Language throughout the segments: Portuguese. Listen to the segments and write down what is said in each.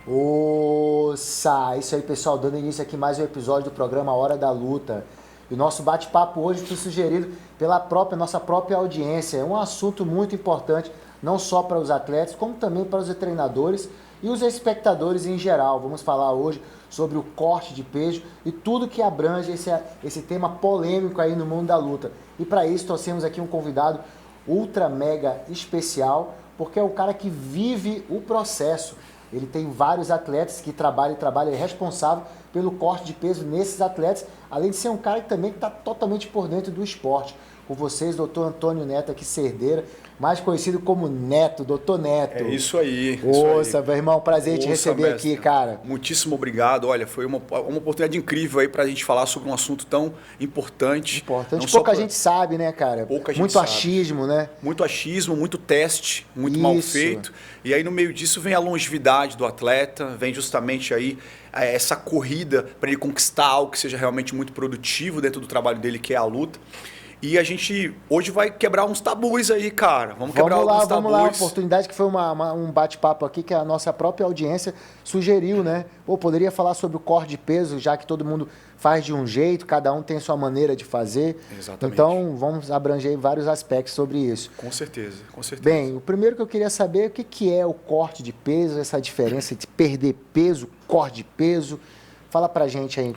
Ossa! Isso aí, pessoal, dando início aqui mais um episódio do programa Hora da Luta. E o nosso bate-papo hoje foi sugerido pela nossa própria audiência. É um assunto muito importante, não só para os atletas, como também para os treinadores e os espectadores em geral. Vamos falar hoje sobre o corte de peso e tudo que abrange esse tema polêmico aí no mundo da luta. E para isso, trouxemos aqui um convidado ultra mega especial, porque é o cara que vive o processo. Ele tem vários atletas que trabalha, é responsável pelo corte de peso nesses atletas, além de ser um cara que também está totalmente por dentro do esporte. Com vocês, doutor Antônio Neto aqui, Cerdeira, mais conhecido como Neto, doutor Neto. É isso aí. Ouça, meu irmão, prazer te receber mestre, aqui, cara. Muitíssimo obrigado. Olha, foi uma oportunidade incrível aí para a gente falar sobre um assunto tão importante. Pouca gente sabe, né, cara? Pouca gente muito sabe. Achismo, né? Muito achismo, muito teste, muito mal feito. E aí no meio disso vem a longevidade do atleta, vem justamente aí essa corrida para ele conquistar algo que seja realmente muito produtivo dentro do trabalho dele, que é a luta. E a gente hoje vai quebrar uns tabus aí, cara. Vamos quebrar alguns tabus. Vamos lá, uma oportunidade que foi um bate-papo aqui que a nossa própria audiência sugeriu, né? Pô, poderia falar sobre o corte de peso, já que todo mundo faz de um jeito, cada um tem sua maneira de fazer. Exatamente. Então, vamos abranger vários aspectos sobre isso. Com certeza, com certeza. Bem, o primeiro que eu queria saber é o que é o corte de peso, essa diferença de perder peso, corte de peso. Fala pra gente aí.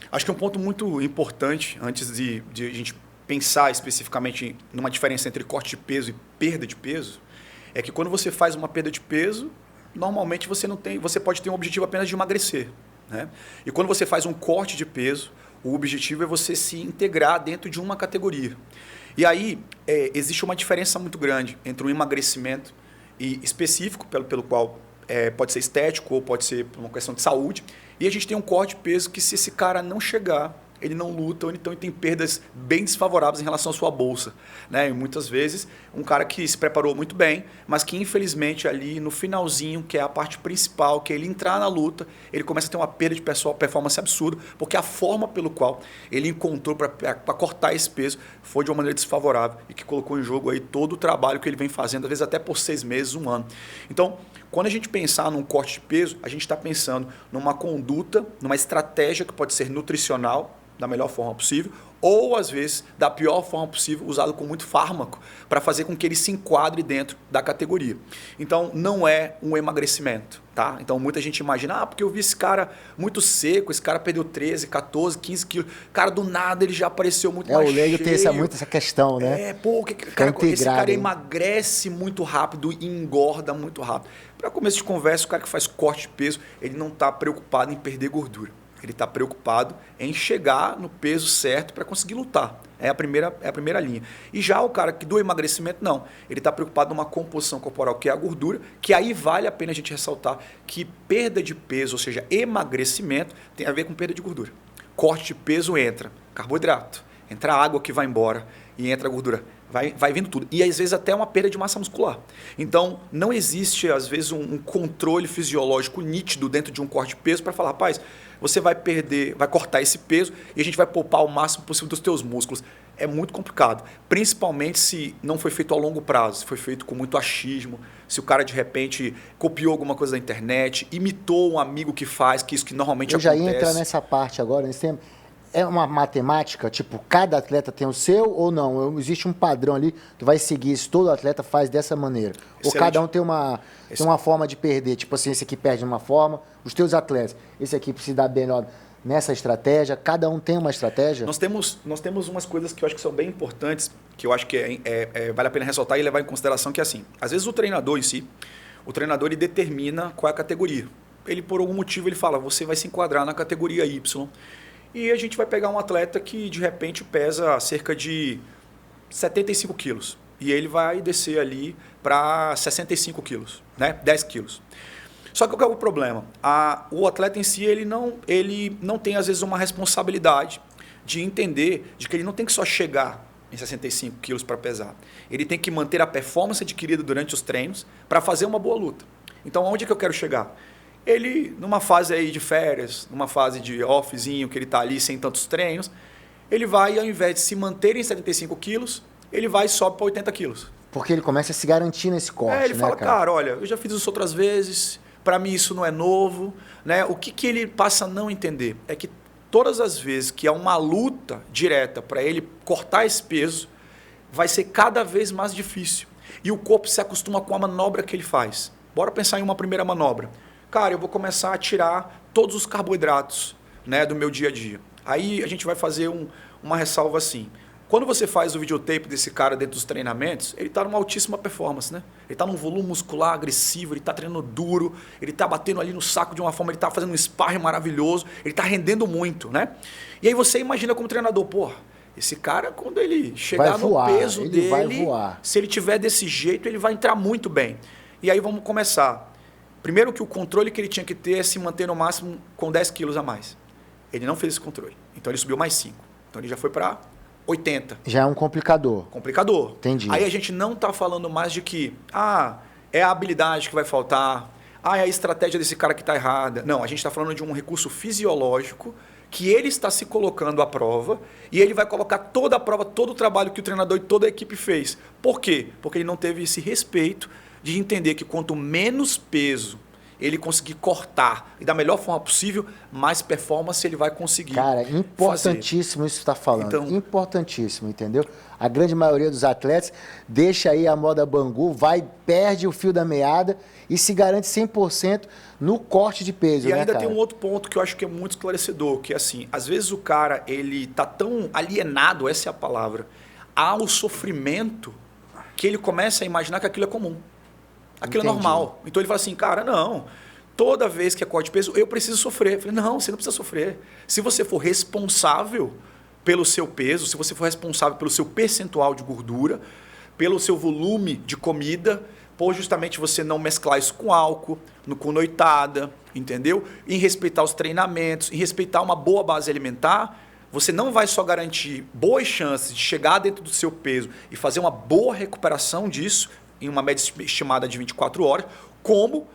Acho que é um ponto muito importante, antes de a gente pensar especificamente numa diferença entre corte de peso e perda de peso, é que quando você faz uma perda de peso, normalmente você pode ter um objetivo apenas de emagrecer, né? E quando você faz um corte de peso, o objetivo é você se integrar dentro de uma categoria. E aí existe uma diferença muito grande entre um emagrecimento específico, pelo qual pode ser estético ou pode ser por uma questão de saúde, e a gente tem um corte de peso que, se esse cara não chegar, ele não luta, ou então ele tem perdas bem desfavoráveis em relação à sua bolsa, né? E muitas vezes, um cara que se preparou muito bem, mas que infelizmente ali no finalzinho, que é a parte principal, que é ele entrar na luta, ele começa a ter uma perda de performance absurda, porque a forma pelo qual ele encontrou para cortar esse peso foi de uma maneira desfavorável e que colocou em jogo aí todo o trabalho que ele vem fazendo, às vezes até por 6 meses, 1 ano. Então, quando a gente pensar num corte de peso, a gente está pensando numa conduta, numa estratégia que pode ser nutricional, da melhor forma possível, ou às vezes da pior forma possível, usado com muito fármaco, para fazer com que ele se enquadre dentro da categoria. Então, não é um emagrecimento, tá? Então, muita gente imagina, porque eu vi esse cara muito seco, esse cara perdeu 13, 14, 15 quilos, cara, do nada ele já apareceu muito mais cheio. O leigo tem muito essa questão, né? Esse cara emagrece muito rápido e engorda muito rápido. Para começo de conversa, o cara que faz corte de peso, ele não está preocupado em perder gordura. Ele está preocupado em chegar no peso certo para conseguir lutar. É a primeira linha. E já o cara que do emagrecimento, não. Ele está preocupado numa composição corporal, que é a gordura, que aí vale a pena a gente ressaltar que perda de peso, ou seja, emagrecimento, tem a ver com perda de gordura. Corte de peso entra carboidrato, entra água que vai embora e entra a gordura. Vai vindo tudo. E às vezes até uma perda de massa muscular. Então, não existe, às vezes, um controle fisiológico nítido dentro de um corte de peso para falar, rapaz, você vai cortar esse peso e a gente vai poupar o máximo possível dos teus músculos. É muito complicado. Principalmente se não foi feito a longo prazo, se foi feito com muito achismo, se o cara de repente copiou alguma coisa da internet, imitou um amigo que faz, que isso que normalmente acontece. Eu já ia entrar nessa parte agora, nesse tema. É uma matemática, tipo, cada atleta tem o seu ou não? Existe um padrão ali que vai seguir isso, todo atleta faz dessa maneira. Excelente. Ou cada um tem uma forma de perder, tipo assim, esse aqui perde de uma forma, os teus atletas, esse aqui precisa dar melhor nessa estratégia, cada um tem uma estratégia? Nós temos umas coisas que eu acho que são bem importantes, que eu acho que vale a pena ressaltar e levar em consideração, que é assim, às vezes o treinador em si, ele determina qual é a categoria. Ele, por algum motivo, ele fala, você vai se enquadrar na categoria Y. E a gente vai pegar um atleta que, de repente, pesa cerca de 75 quilos. E ele vai descer ali para 65 quilos, né? 10 quilos. Só que qual é o problema? O atleta em si, ele não tem, às vezes, uma responsabilidade de entender de que ele não tem que só chegar em 65 quilos para pesar. Ele tem que manter a performance adquirida durante os treinos para fazer uma boa luta. Então, onde é que eu quero chegar? Ele, numa fase aí de férias, numa fase de offzinho, que ele está ali sem tantos treinos, ele vai, ao invés de se manter em 75 quilos, ele vai e sobe para 80 quilos. Porque ele começa a se garantir nesse corte, ele fala, cara, olha, eu já fiz isso outras vezes, para mim isso não é novo, né? O que ele passa a não entender é que todas as vezes que há uma luta direta para ele cortar esse peso, vai ser cada vez mais difícil. E o corpo se acostuma com a manobra que ele faz. Bora pensar em uma primeira manobra. Cara, eu vou começar a tirar todos os carboidratos, né, do meu dia a dia. Aí a gente vai fazer uma ressalva assim. Quando você faz o videotape desse cara dentro dos treinamentos, ele está numa altíssima performance, né? Ele está num volume muscular agressivo, ele está treinando duro, ele está batendo ali no saco de uma forma, ele está fazendo um sparring maravilhoso, ele está rendendo muito, né? E aí você imagina como treinador, porra, esse cara, quando ele chegar no peso dele, se ele tiver desse jeito, ele vai entrar muito bem. E aí vamos começar. Primeiro que o controle que ele tinha que ter é se manter no máximo com 10 quilos a mais. Ele não fez esse controle. Então ele subiu mais 5. Então ele já foi para 80. Já é um complicador. Complicador. Entendi. Aí a gente não está falando mais de que, é a habilidade que vai faltar, é a estratégia desse cara que está errada. Não, a gente está falando de um recurso fisiológico que ele está se colocando à prova e ele vai colocar toda a prova, todo o trabalho que o treinador e toda a equipe fez. Por quê? Porque ele não teve esse respeito de entender que quanto menos peso ele conseguir cortar e da melhor forma possível, mais performance ele vai conseguir. Cara, importantíssimo isso que você está falando. Então, importantíssimo, entendeu? A grande maioria dos atletas deixa aí a moda Bangu, perde o fio da meada e se garante 100% no corte de peso. E ainda tem um outro ponto que eu acho que é muito esclarecedor, que é assim, às vezes o cara ele tá tão alienado, essa é a palavra, ao sofrimento, que ele começa a imaginar que aquilo é comum. Aquilo é normal. Então ele fala assim, cara, não, toda vez que é corte de peso, eu preciso sofrer. Eu falei, não, você não precisa sofrer. Se você for responsável pelo seu peso, se você for responsável pelo seu percentual de gordura, pelo seu volume de comida, por justamente você não mesclar isso com álcool, com noitada, entendeu? Em respeitar os treinamentos, em respeitar uma boa base alimentar, você não vai só garantir boas chances de chegar dentro do seu peso e fazer uma boa recuperação disso, em uma média estimada de 24 horas, como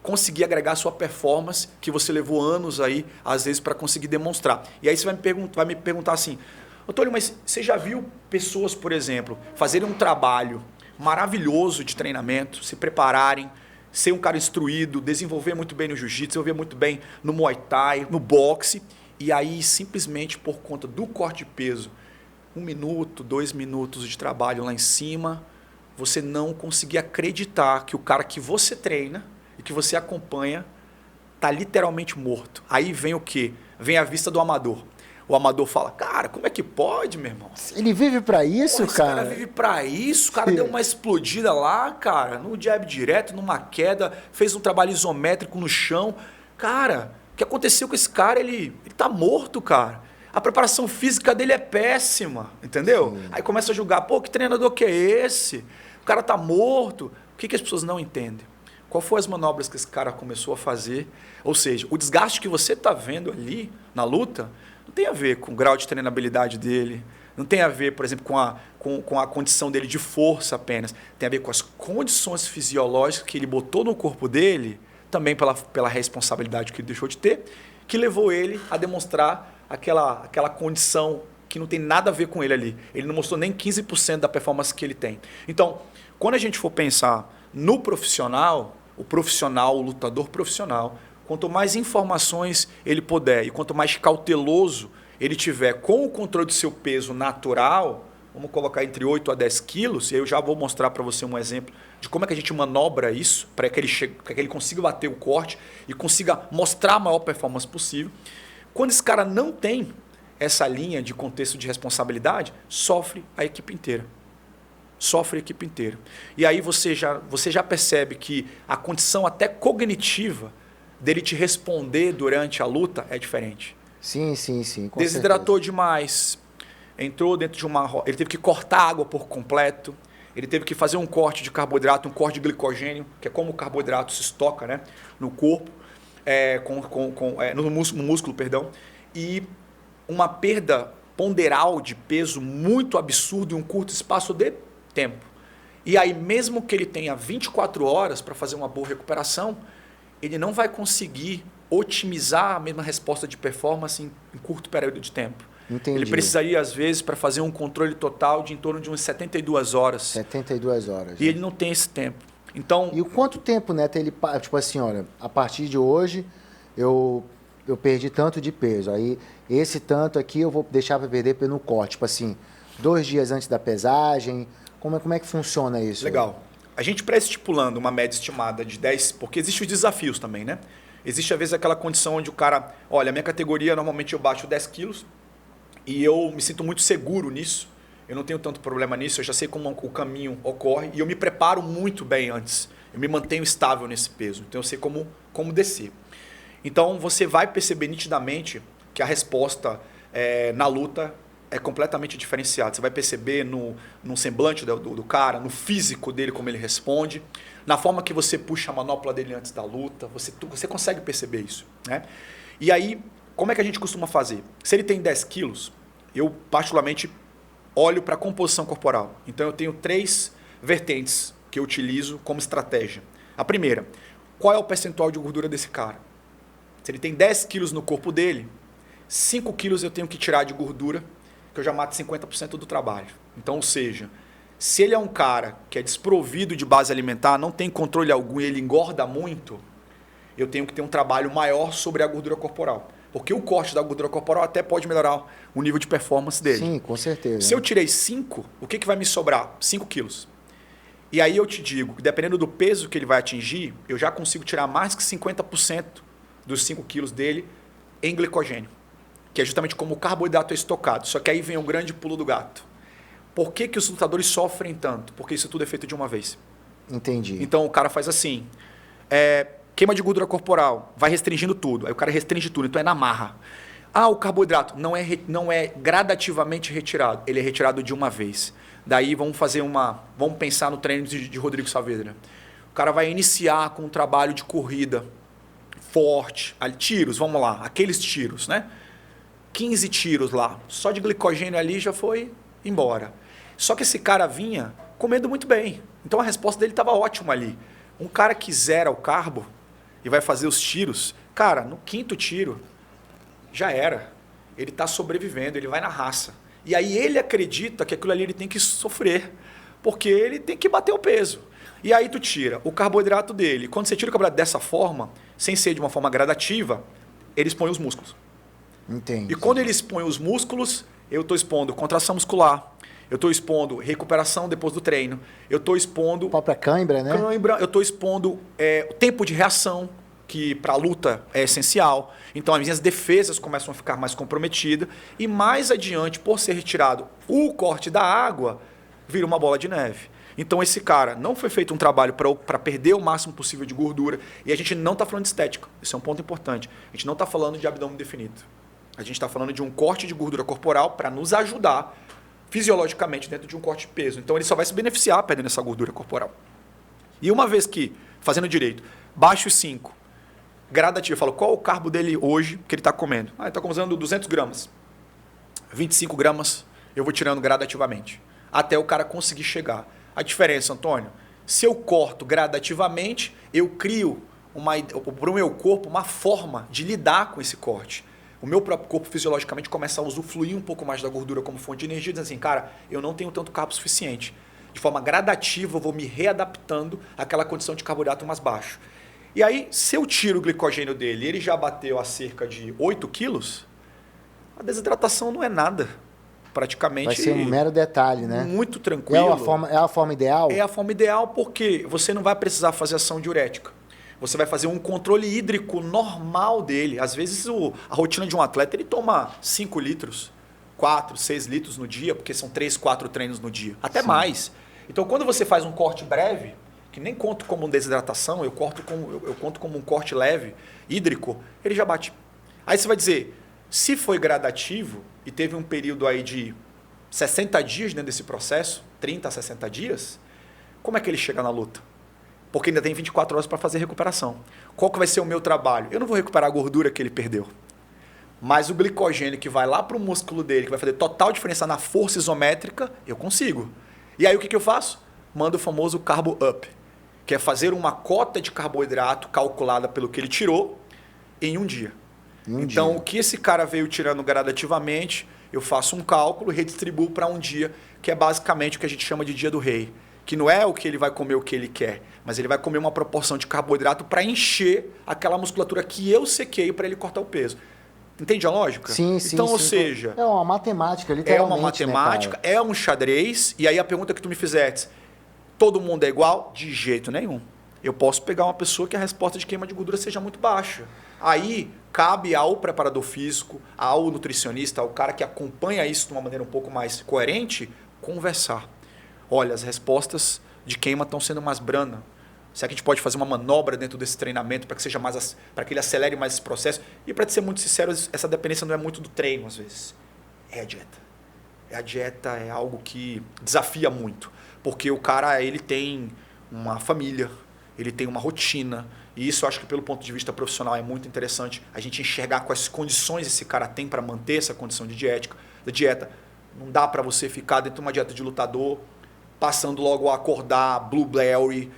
conseguir agregar a sua performance que você levou anos aí, às vezes, para conseguir demonstrar. E aí você vai me perguntar assim, Antônio, mas você já viu pessoas, por exemplo, fazerem um trabalho maravilhoso de treinamento, se prepararem, ser um cara instruído, desenvolver muito bem no jiu-jitsu, desenvolver muito bem no muay thai, no boxe, e aí simplesmente por conta do corte de peso, 1 minuto, 2 minutos de trabalho lá em cima, você não conseguir acreditar que o cara que você treina e que você acompanha está literalmente morto. Aí vem o quê? Vem a vista do amador. O amador fala, cara, como é que pode, meu irmão? Ele vive para isso, esse cara vive para isso, o cara deu uma explodida lá, cara, no jab direto, numa queda, fez um trabalho isométrico no chão. Cara, o que aconteceu com esse cara? Ele tá morto, cara. A preparação física dele é péssima, entendeu? Sim. Aí começa a julgar, pô, que treinador que é esse? O cara tá morto. O que as pessoas não entendem? Qual foram as manobras que esse cara começou a fazer? Ou seja, o desgaste que você está vendo ali na luta não tem a ver com o grau de treinabilidade dele, não tem a ver, por exemplo, com a condição dele de força apenas. Tem a ver com as condições fisiológicas que ele botou no corpo dele, também pela responsabilidade que ele deixou de ter, que levou ele a demonstrar aquela condição que não tem nada a ver com ele ali. Ele não mostrou nem 15% da performance que ele tem. Então, quando a gente for pensar no profissional, o lutador profissional, quanto mais informações ele puder e quanto mais cauteloso ele tiver com o controle do seu peso natural, vamos colocar entre 8 a 10 quilos, e eu já vou mostrar para você um exemplo de como é que a gente manobra isso para que ele consiga bater o corte e consiga mostrar a maior performance possível. Quando esse cara não tem essa linha de contexto de responsabilidade, sofre a equipe inteira. Sofre a equipe inteira. E aí você já percebe que a condição até cognitiva dele te responder durante a luta é diferente. Sim. Desidratou demais, entrou dentro de ele teve que cortar a água por completo, ele teve que fazer um corte de carboidrato, um corte de glicogênio, que é como o carboidrato se estoca, né, no corpo, no músculo, perdão, e uma perda ponderal de peso muito absurda em um curto espaço de tempo. E aí, mesmo que ele tenha 24 horas para fazer uma boa recuperação, ele não vai conseguir otimizar a mesma resposta de performance em curto período de tempo. Entendi. Ele precisaria, às vezes, para fazer um controle total de em torno de umas 72 horas. 72 horas. E ele não tem esse tempo. Então, E o quanto tempo, Neto, tipo assim, olha, a partir de hoje eu perdi tanto de peso, aí esse tanto aqui eu vou deixar para perder pelo corte, tipo assim, 2 dias antes da pesagem, como é que funciona isso? legal. A gente pré-estipulando uma média estimada de 10, porque existem os desafios também, né? Existe às vezes aquela condição onde o cara, olha, a minha categoria normalmente eu baixo 10 quilos e eu me sinto muito seguro nisso. Eu não tenho tanto problema nisso, eu já sei como o caminho ocorre e eu me preparo muito bem antes. Eu me mantenho estável nesse peso, então eu sei como descer. Então você vai perceber nitidamente que a resposta na luta é completamente diferenciada. Você vai perceber no semblante do cara, no físico dele, como ele responde, na forma que você puxa a manopla dele antes da luta. Você consegue perceber isso, né? E aí, como é que a gente costuma fazer? Se ele tem 10 quilos, eu particularmente olho para a composição corporal. Então eu tenho 3 vertentes que eu utilizo como estratégia. A primeira, qual é o percentual de gordura desse cara? Se ele tem 10 quilos no corpo dele, 5 quilos eu tenho que tirar de gordura, que eu já mato 50% do trabalho. Então, ou seja, se ele é um cara que é desprovido de base alimentar, não tem controle algum e ele engorda muito, eu tenho que ter um trabalho maior sobre a gordura corporal. Porque o corte da gordura corporal até pode melhorar o nível de performance dele. Sim, com certeza. Se eu tirei 5, o que vai me sobrar? 5 quilos. E aí eu te digo, dependendo do peso que ele vai atingir, eu já consigo tirar mais que 50% dos 5 quilos dele em glicogênio, que é justamente como o carboidrato é estocado. Só que aí vem o grande pulo do gato. Por que os lutadores sofrem tanto? Porque isso tudo é feito de uma vez. Entendi. Então o cara faz assim, queima de gordura corporal, vai restringindo tudo. Aí o cara restringe tudo, então é na marra. Ah, o carboidrato não é gradativamente retirado, ele é retirado de uma vez. Daí vamos pensar no treino de Rodrigo Saavedra. O cara vai iniciar com um trabalho de corrida forte, tiros, vamos lá, aqueles tiros, né? 15 tiros lá, só de glicogênio ali já foi embora. Só que esse cara vinha comendo muito bem, então a resposta dele estava ótima ali. Um cara que zera o carbo e vai fazer os tiros, cara, no 5º tiro, já era. Ele está sobrevivendo, ele vai na raça. E aí ele acredita que aquilo ali ele tem que sofrer, porque ele tem que bater o peso. E aí tu tira o carboidrato dele. Quando você tira o carboidrato dessa forma, sem ser de uma forma gradativa, ele expõe os músculos. Entendi. E quando ele expõe os músculos, eu estou expondo contração muscular, eu estou expondo recuperação depois do treino, eu estou expondo... A própria cãibra, né? Eu estou expondo o tempo de reação, que para a luta é essencial. Então as minhas defesas começam a ficar mais comprometidas e mais adiante, por ser retirado o corte da água, vira uma bola de neve. Então esse cara não foi feito um trabalho para perder o máximo possível de gordura e a gente não está falando de estética. Isso é um ponto importante. A gente não está falando de abdômen definido. A gente está falando de um corte de gordura corporal para nos ajudar fisiologicamente dentro de um corte de peso. Então ele só vai se beneficiar perdendo essa gordura corporal. E uma vez que, fazendo direito, baixo 5, gradativo, eu falo qual o carbo dele hoje que ele está comendo. Ele está comendo 200 gramas. 25 gramas eu vou tirando gradativamente, até o cara conseguir chegar. A diferença, Antônio, se eu corto gradativamente, eu crio para o meu corpo uma forma de lidar com esse corte. O meu próprio corpo fisiologicamente começa a usufruir um pouco mais da gordura como fonte de energia, dizendo assim, cara, eu não tenho tanto carbo suficiente. De forma gradativa, eu vou me readaptando àquela condição de carboidrato mais baixo. E aí, se eu tiro o glicogênio dele, ele já bateu a cerca de 8 quilos, a desidratação não é nada. Praticamente... Vai ser um mero detalhe, né? Muito tranquilo. É a forma ideal? É a forma ideal porque você não vai precisar fazer ação diurética. Você vai fazer um controle hídrico normal dele. Às vezes a rotina de um atleta ele toma 5 litros, 4, 6 litros no dia, porque são 3, 4 treinos no dia. Até Sim. mais. Então quando você faz um corte breve, que nem conto como desidratação, eu conto como um corte leve, hídrico, ele já bate. Aí você vai dizer, se foi gradativo e teve um período aí de 60 dias dentro desse processo, 30 a 60 dias, como é que ele chega na luta? Porque ainda tem 24 horas para fazer recuperação. Qual que vai ser o meu trabalho? Eu não vou recuperar a gordura que ele perdeu. Mas o glicogênio que vai lá para o músculo dele, que vai fazer total diferença na força isométrica, eu consigo. E aí o que eu faço? Mando o famoso carbo up, que é fazer uma cota de carboidrato calculada pelo que ele tirou em um dia. Então, o que esse cara veio tirando gradativamente, eu faço um cálculo e redistribuo para um dia, que é basicamente o que a gente chama de dia do rei, que não é o que ele vai comer o que ele quer, mas ele vai comer uma proporção de carboidrato para encher aquela musculatura que eu sequei para ele cortar o peso. Entende a lógica? Sim, sim. Então, sim, ou seja... É uma matemática, literalmente. É uma matemática, né, é um xadrez. E aí a pergunta que tu me fizeste, todo mundo é igual? De jeito nenhum. Eu posso pegar uma pessoa que a resposta de queima de gordura seja muito baixa. Aí cabe ao preparador físico, ao nutricionista, ao cara que acompanha isso de uma maneira um pouco mais coerente, conversar. Olha, as respostas de queima estão sendo mais brandas. Será que a gente pode fazer uma manobra dentro desse treinamento para que seja mais, para que ele acelere mais esse processo? E para ser muito sincero, essa dependência não é muito do treino às vezes. É a dieta. A dieta é algo que desafia muito, porque o cara ele tem uma família, ele tem uma rotina, e isso eu acho que pelo ponto de vista profissional é muito interessante a gente enxergar quais condições esse cara tem para manter essa condição de dieta. Não dá para você ficar dentro de uma dieta de lutador, passando logo a acordar blueberry,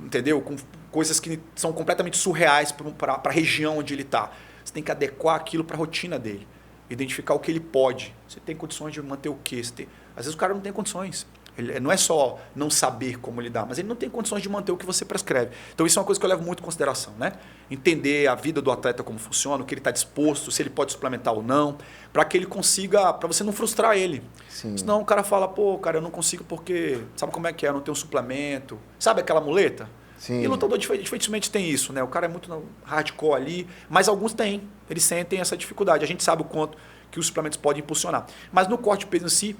entendeu? Com coisas que são completamente surreais para a região onde ele está. Você tem que adequar aquilo para a rotina dele. Identificar o que ele pode. Você tem condições de manter o quê? Às vezes o cara não tem condições. Ele, não é só não saber como lidar, mas ele não tem condições de manter o que você prescreve. Então isso é uma coisa que eu levo muito em consideração, né? Entender a vida do atleta como funciona, o que ele está disposto, se ele pode suplementar ou não, para que ele consiga, para você não frustrar ele. Sim. Senão o cara fala, pô, cara, eu não consigo porque, sabe como é que é? Eu não tenho suplemento. Sabe aquela muleta? Sim. E lutador dificilmente tem isso, né? O cara é muito hardcore ali, mas alguns têm. Eles sentem essa dificuldade. A gente sabe o quanto que os suplementos podem impulsionar. Mas no corte de peso em si,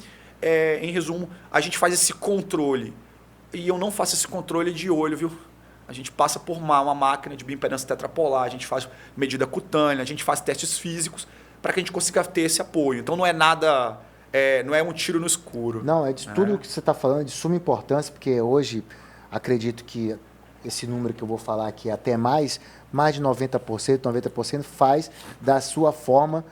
em resumo, a gente faz esse controle. E eu não faço esse controle de olho, viu? A gente passa por uma máquina de bioimpedância tetrapolar, a gente faz medida cutânea, a gente faz testes físicos para que a gente consiga ter esse apoio. Então não é nada, não é um tiro no escuro. Não, é de tudo que você está falando, é de suma importância, porque hoje acredito que esse número que eu vou falar aqui, até mais de 90% faz da sua forma,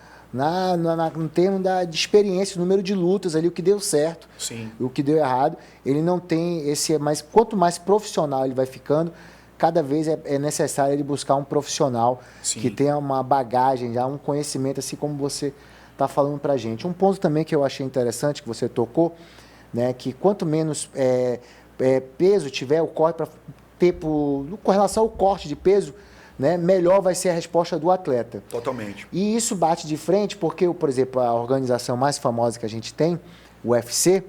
no termo de experiência, número de lutas ali, o que deu certo, Sim. o que deu errado. Ele não tem esse, mas quanto mais profissional ele vai ficando, cada vez é necessário ele buscar um profissional Sim. que tenha uma bagagem, já um conhecimento, assim como você está falando para a gente. Um ponto também que eu achei interessante, que você tocou, né, que quanto menos peso tiver, o corte para com relação ao corte de peso, né, melhor vai ser a resposta do atleta. Totalmente. E isso bate de frente porque, por exemplo, a organização mais famosa que a gente tem, o UFC,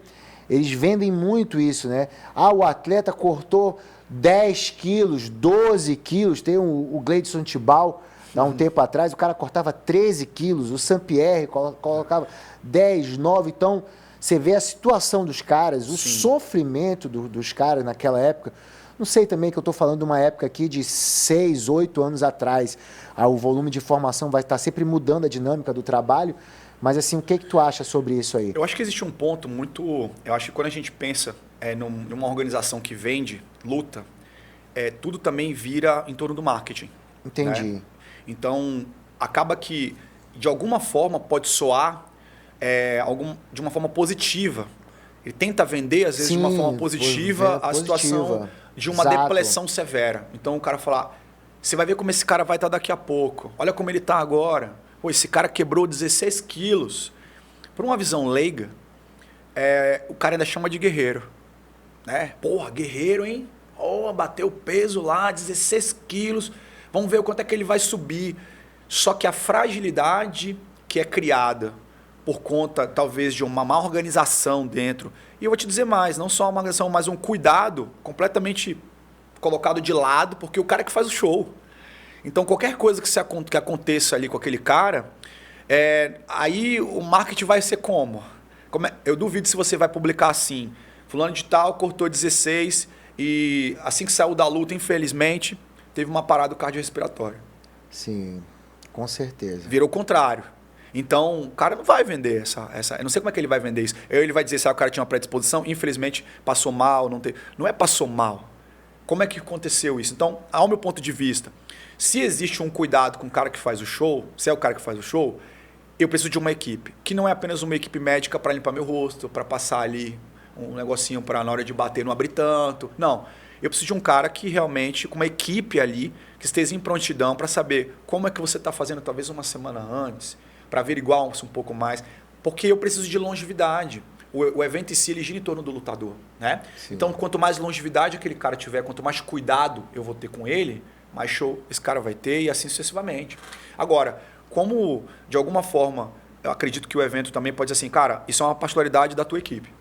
eles vendem muito isso, né? Ah, o atleta cortou 10 quilos, 12 quilos. Tem o Gleison Tibau, há um tempo atrás, o cara cortava 13 quilos, o Saint-Pierre colocava 10, 9. Então, você vê a situação dos caras, o sofrimento dos caras naquela época. Não sei também que eu estou falando de uma época aqui de 6, 8 anos atrás. O volume de informação vai estar sempre mudando a dinâmica do trabalho. Mas assim, o que tu acha sobre isso aí? Eu acho que existe um ponto muito... Eu acho que quando a gente pensa numa organização que vende, luta, tudo também vira em torno do marketing. Entendi. Né? Então, acaba que, de alguma forma, pode soar de uma forma positiva. Ele tenta vender, às vezes, de uma forma positiva a situação de uma depressão severa. Então o cara fala, você vai ver como esse cara vai estar daqui a pouco. Olha como ele está agora. Pô, esse cara quebrou 16 quilos. Por uma visão leiga, o cara ainda chama de guerreiro. Né? Porra, guerreiro, hein? Oh, bateu peso lá, 16 quilos. Vamos ver o quanto é que ele vai subir. Só que a fragilidade que é criada por conta, talvez, de uma má organização dentro. E eu vou te dizer mais, não só uma organização, mas um cuidado completamente colocado de lado, porque o cara que faz o show. Então, qualquer coisa que aconteça ali com aquele cara, aí o marketing vai ser como? Eu duvido se você vai publicar assim, fulano de tal cortou 16 e assim que saiu da luta, infelizmente, teve uma parada cardiorrespiratória. Sim, com certeza. Virou o contrário. Então, o cara não vai vender essa... Eu não sei como é que ele vai vender isso. Ele vai dizer se o cara tinha uma predisposição, infelizmente passou mal, não é passou mal. Como é que aconteceu isso? Então, ao meu ponto de vista, se existe um cuidado com o cara que faz o show, se é o cara que faz o show, eu preciso de uma equipe, que não é apenas uma equipe médica para limpar meu rosto, para passar ali um negocinho para na hora de bater não abrir tanto. Não, eu preciso de um cara que realmente, com uma equipe ali, que esteja em prontidão para saber como é que você está fazendo talvez uma semana antes, para averiguar um pouco mais, porque eu preciso de longevidade. o evento em si ele gira em torno do lutador, né? Sim. Então, quanto mais longevidade aquele cara tiver, quanto mais cuidado eu vou ter com ele, mais show esse cara vai ter e assim sucessivamente. Agora, como de alguma forma eu acredito que o evento também pode ser assim, cara, isso é uma particularidade da tua equipe.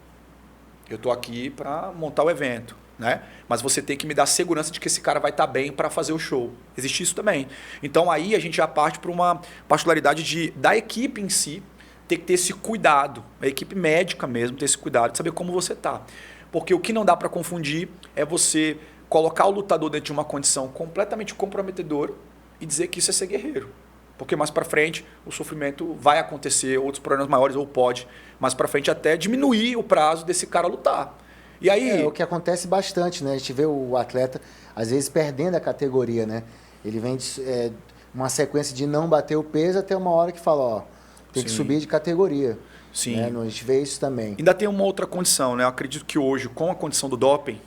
Eu estou aqui para montar o evento, né? Mas você tem que me dar segurança de que esse cara vai estar bem para fazer o show. Existe isso também. Então aí a gente já parte para uma particularidade da equipe em si ter que ter esse cuidado, a equipe médica mesmo ter esse cuidado de saber como você está. Porque o que não dá para confundir é você colocar o lutador dentro de uma condição completamente comprometedora e dizer que isso é ser guerreiro. Porque mais para frente o sofrimento vai acontecer, outros problemas maiores, ou pode mais para frente até diminuir o prazo desse cara lutar. E aí... É o que acontece bastante, né? A gente vê o atleta, às vezes, perdendo a categoria, né? Ele vem de uma sequência de não bater o peso até uma hora que fala, ó, tem que subir de categoria. Sim. Né? A gente vê isso também. Ainda tem uma outra condição, né? Eu acredito que hoje, com a condição do doping,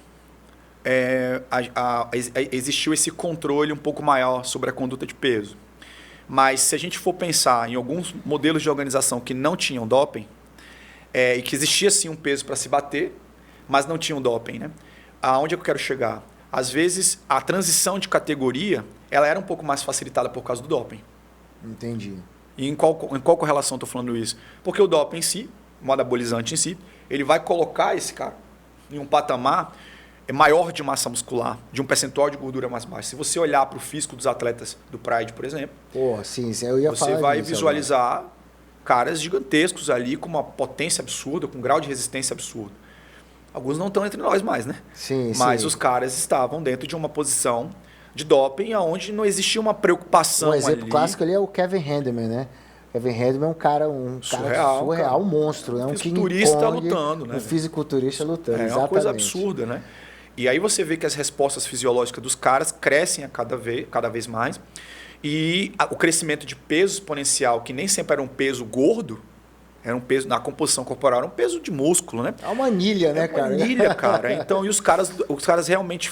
existiu esse controle um pouco maior sobre a conduta de peso. Mas se a gente for pensar em alguns modelos de organização que não tinham doping, e que existia sim um peso para se bater, mas não tinham doping, né? Aonde é que eu quero chegar? Às vezes, a transição de categoria ela era um pouco mais facilitada por causa do doping. Entendi. E em qual correlação estou falando isso? Porque o doping em si, o anabolizante em si, ele vai colocar esse cara em um patamar maior de massa muscular, de um percentual de gordura mais baixo. Se você olhar para o físico dos atletas do Pride, por exemplo, sim, eu ia falar você vai disso visualizar agora. Caras gigantescos ali com uma potência absurda, com um grau de resistência absurdo. Alguns não estão entre nós mais, né? Sim, mas os caras estavam dentro de uma posição de doping onde não existia uma preocupação ali. Um exemplo clássico ali é o Kevin Handman, né? Kevin Handman é um cara surreal, um monstro, né? Um fisiculturista lutando, né? Um fisiculturista lutando, exatamente. É uma coisa absurda, né? E aí você vê que as respostas fisiológicas dos caras crescem cada vez mais. E o crescimento de peso exponencial, que nem sempre era um peso gordo, era um peso na composição corporal, era um peso de músculo, né? É uma anilha, né, cara? É uma anilha, cara. Então, e os caras realmente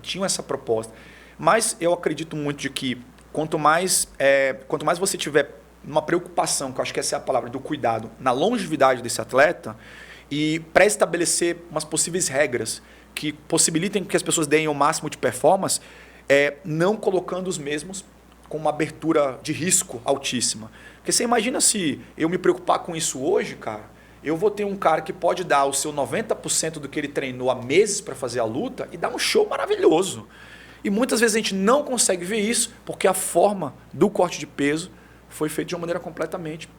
tinham essa proposta. Mas eu acredito muito de que quanto mais você tiver uma preocupação, que eu acho que essa é a palavra, do cuidado, na longevidade desse atleta, e pré-estabelecer umas possíveis regras que possibilitem que as pessoas deem o máximo de performance, não colocando os mesmos com uma abertura de risco altíssima. Porque você imagina se eu me preocupar com isso hoje, cara, eu vou ter um cara que pode dar o seu 90% do que ele treinou há meses para fazer a luta e dar um show maravilhoso. E muitas vezes a gente não consegue ver isso porque a forma do corte de peso foi feita de uma maneira completamente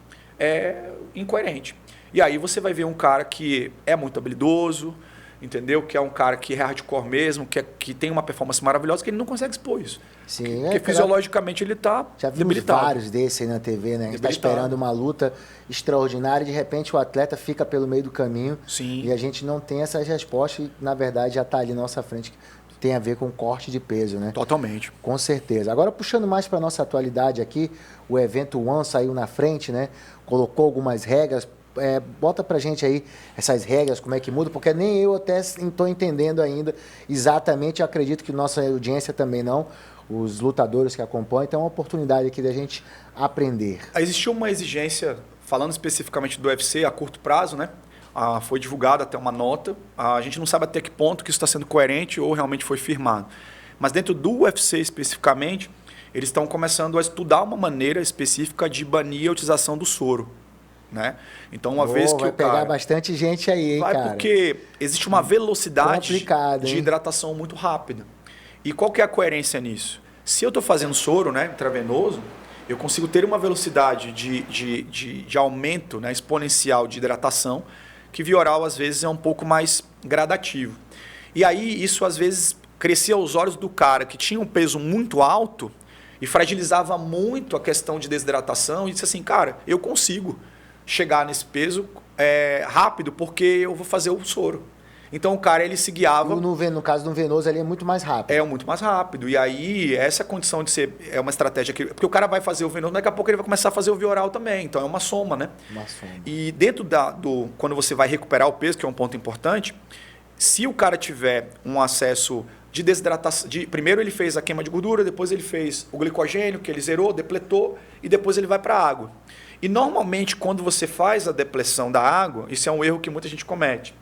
incoerente. E aí você vai ver um cara que é muito habilidoso, entendeu? Que é um cara que é hardcore mesmo, que tem uma performance maravilhosa, que ele não consegue expor isso. Sim, porque fisiologicamente ele está já vimos debilitado. Vários desses aí na TV, né? A gente está esperando uma luta extraordinária e de repente o atleta fica pelo meio do caminho. Sim. E a gente não tem essas respostas e na verdade já está ali na nossa frente. Tem a ver com corte de peso, né? Totalmente. Com certeza. Agora, puxando mais para a nossa atualidade aqui, o evento One saiu na frente, né? Colocou algumas regras. Bota pra gente aí essas regras, como é que muda, porque nem eu até estou entendendo ainda exatamente, eu acredito que nossa audiência também não, os lutadores que acompanham, então é uma oportunidade aqui da gente aprender. Existiu uma exigência, falando especificamente do UFC, a curto prazo, né? Foi divulgada até uma nota, a gente não sabe até que ponto que isso está sendo coerente ou realmente foi firmado. Mas dentro do UFC especificamente, eles estão começando a estudar uma maneira específica de banir a utilização do soro. Né? Então, uma vez que vai pegar bastante gente aí, hein, cara? Porque existe uma velocidade de hidratação muito rápida. E qual que é a coerência nisso? Se eu estou fazendo soro, né, intravenoso, eu consigo ter uma velocidade de aumento, né, exponencial de hidratação, que via oral, às vezes, é um pouco mais gradativo. E aí, isso, às vezes, crescia aos olhos do cara que tinha um peso muito alto e fragilizava muito a questão de desidratação e disse assim, cara, eu consigo chegar nesse peso rápido porque eu vou fazer o soro. Então o cara ele se guiava... No caso do venoso ali é muito mais rápido. É muito mais rápido. E aí essa condição de ser... É uma estratégia que... Porque o cara vai fazer o venoso, daqui a pouco ele vai começar a fazer o via oral também. Então é uma soma, né? Uma soma. E dentro quando você vai recuperar o peso, que é um ponto importante, se o cara tiver um acesso de desidratação... primeiro ele fez a queima de gordura, depois ele fez o glicogênio, que ele zerou, depletou, e depois ele vai para a água. E normalmente, quando você faz a depressão da água, isso é um erro que muita gente comete.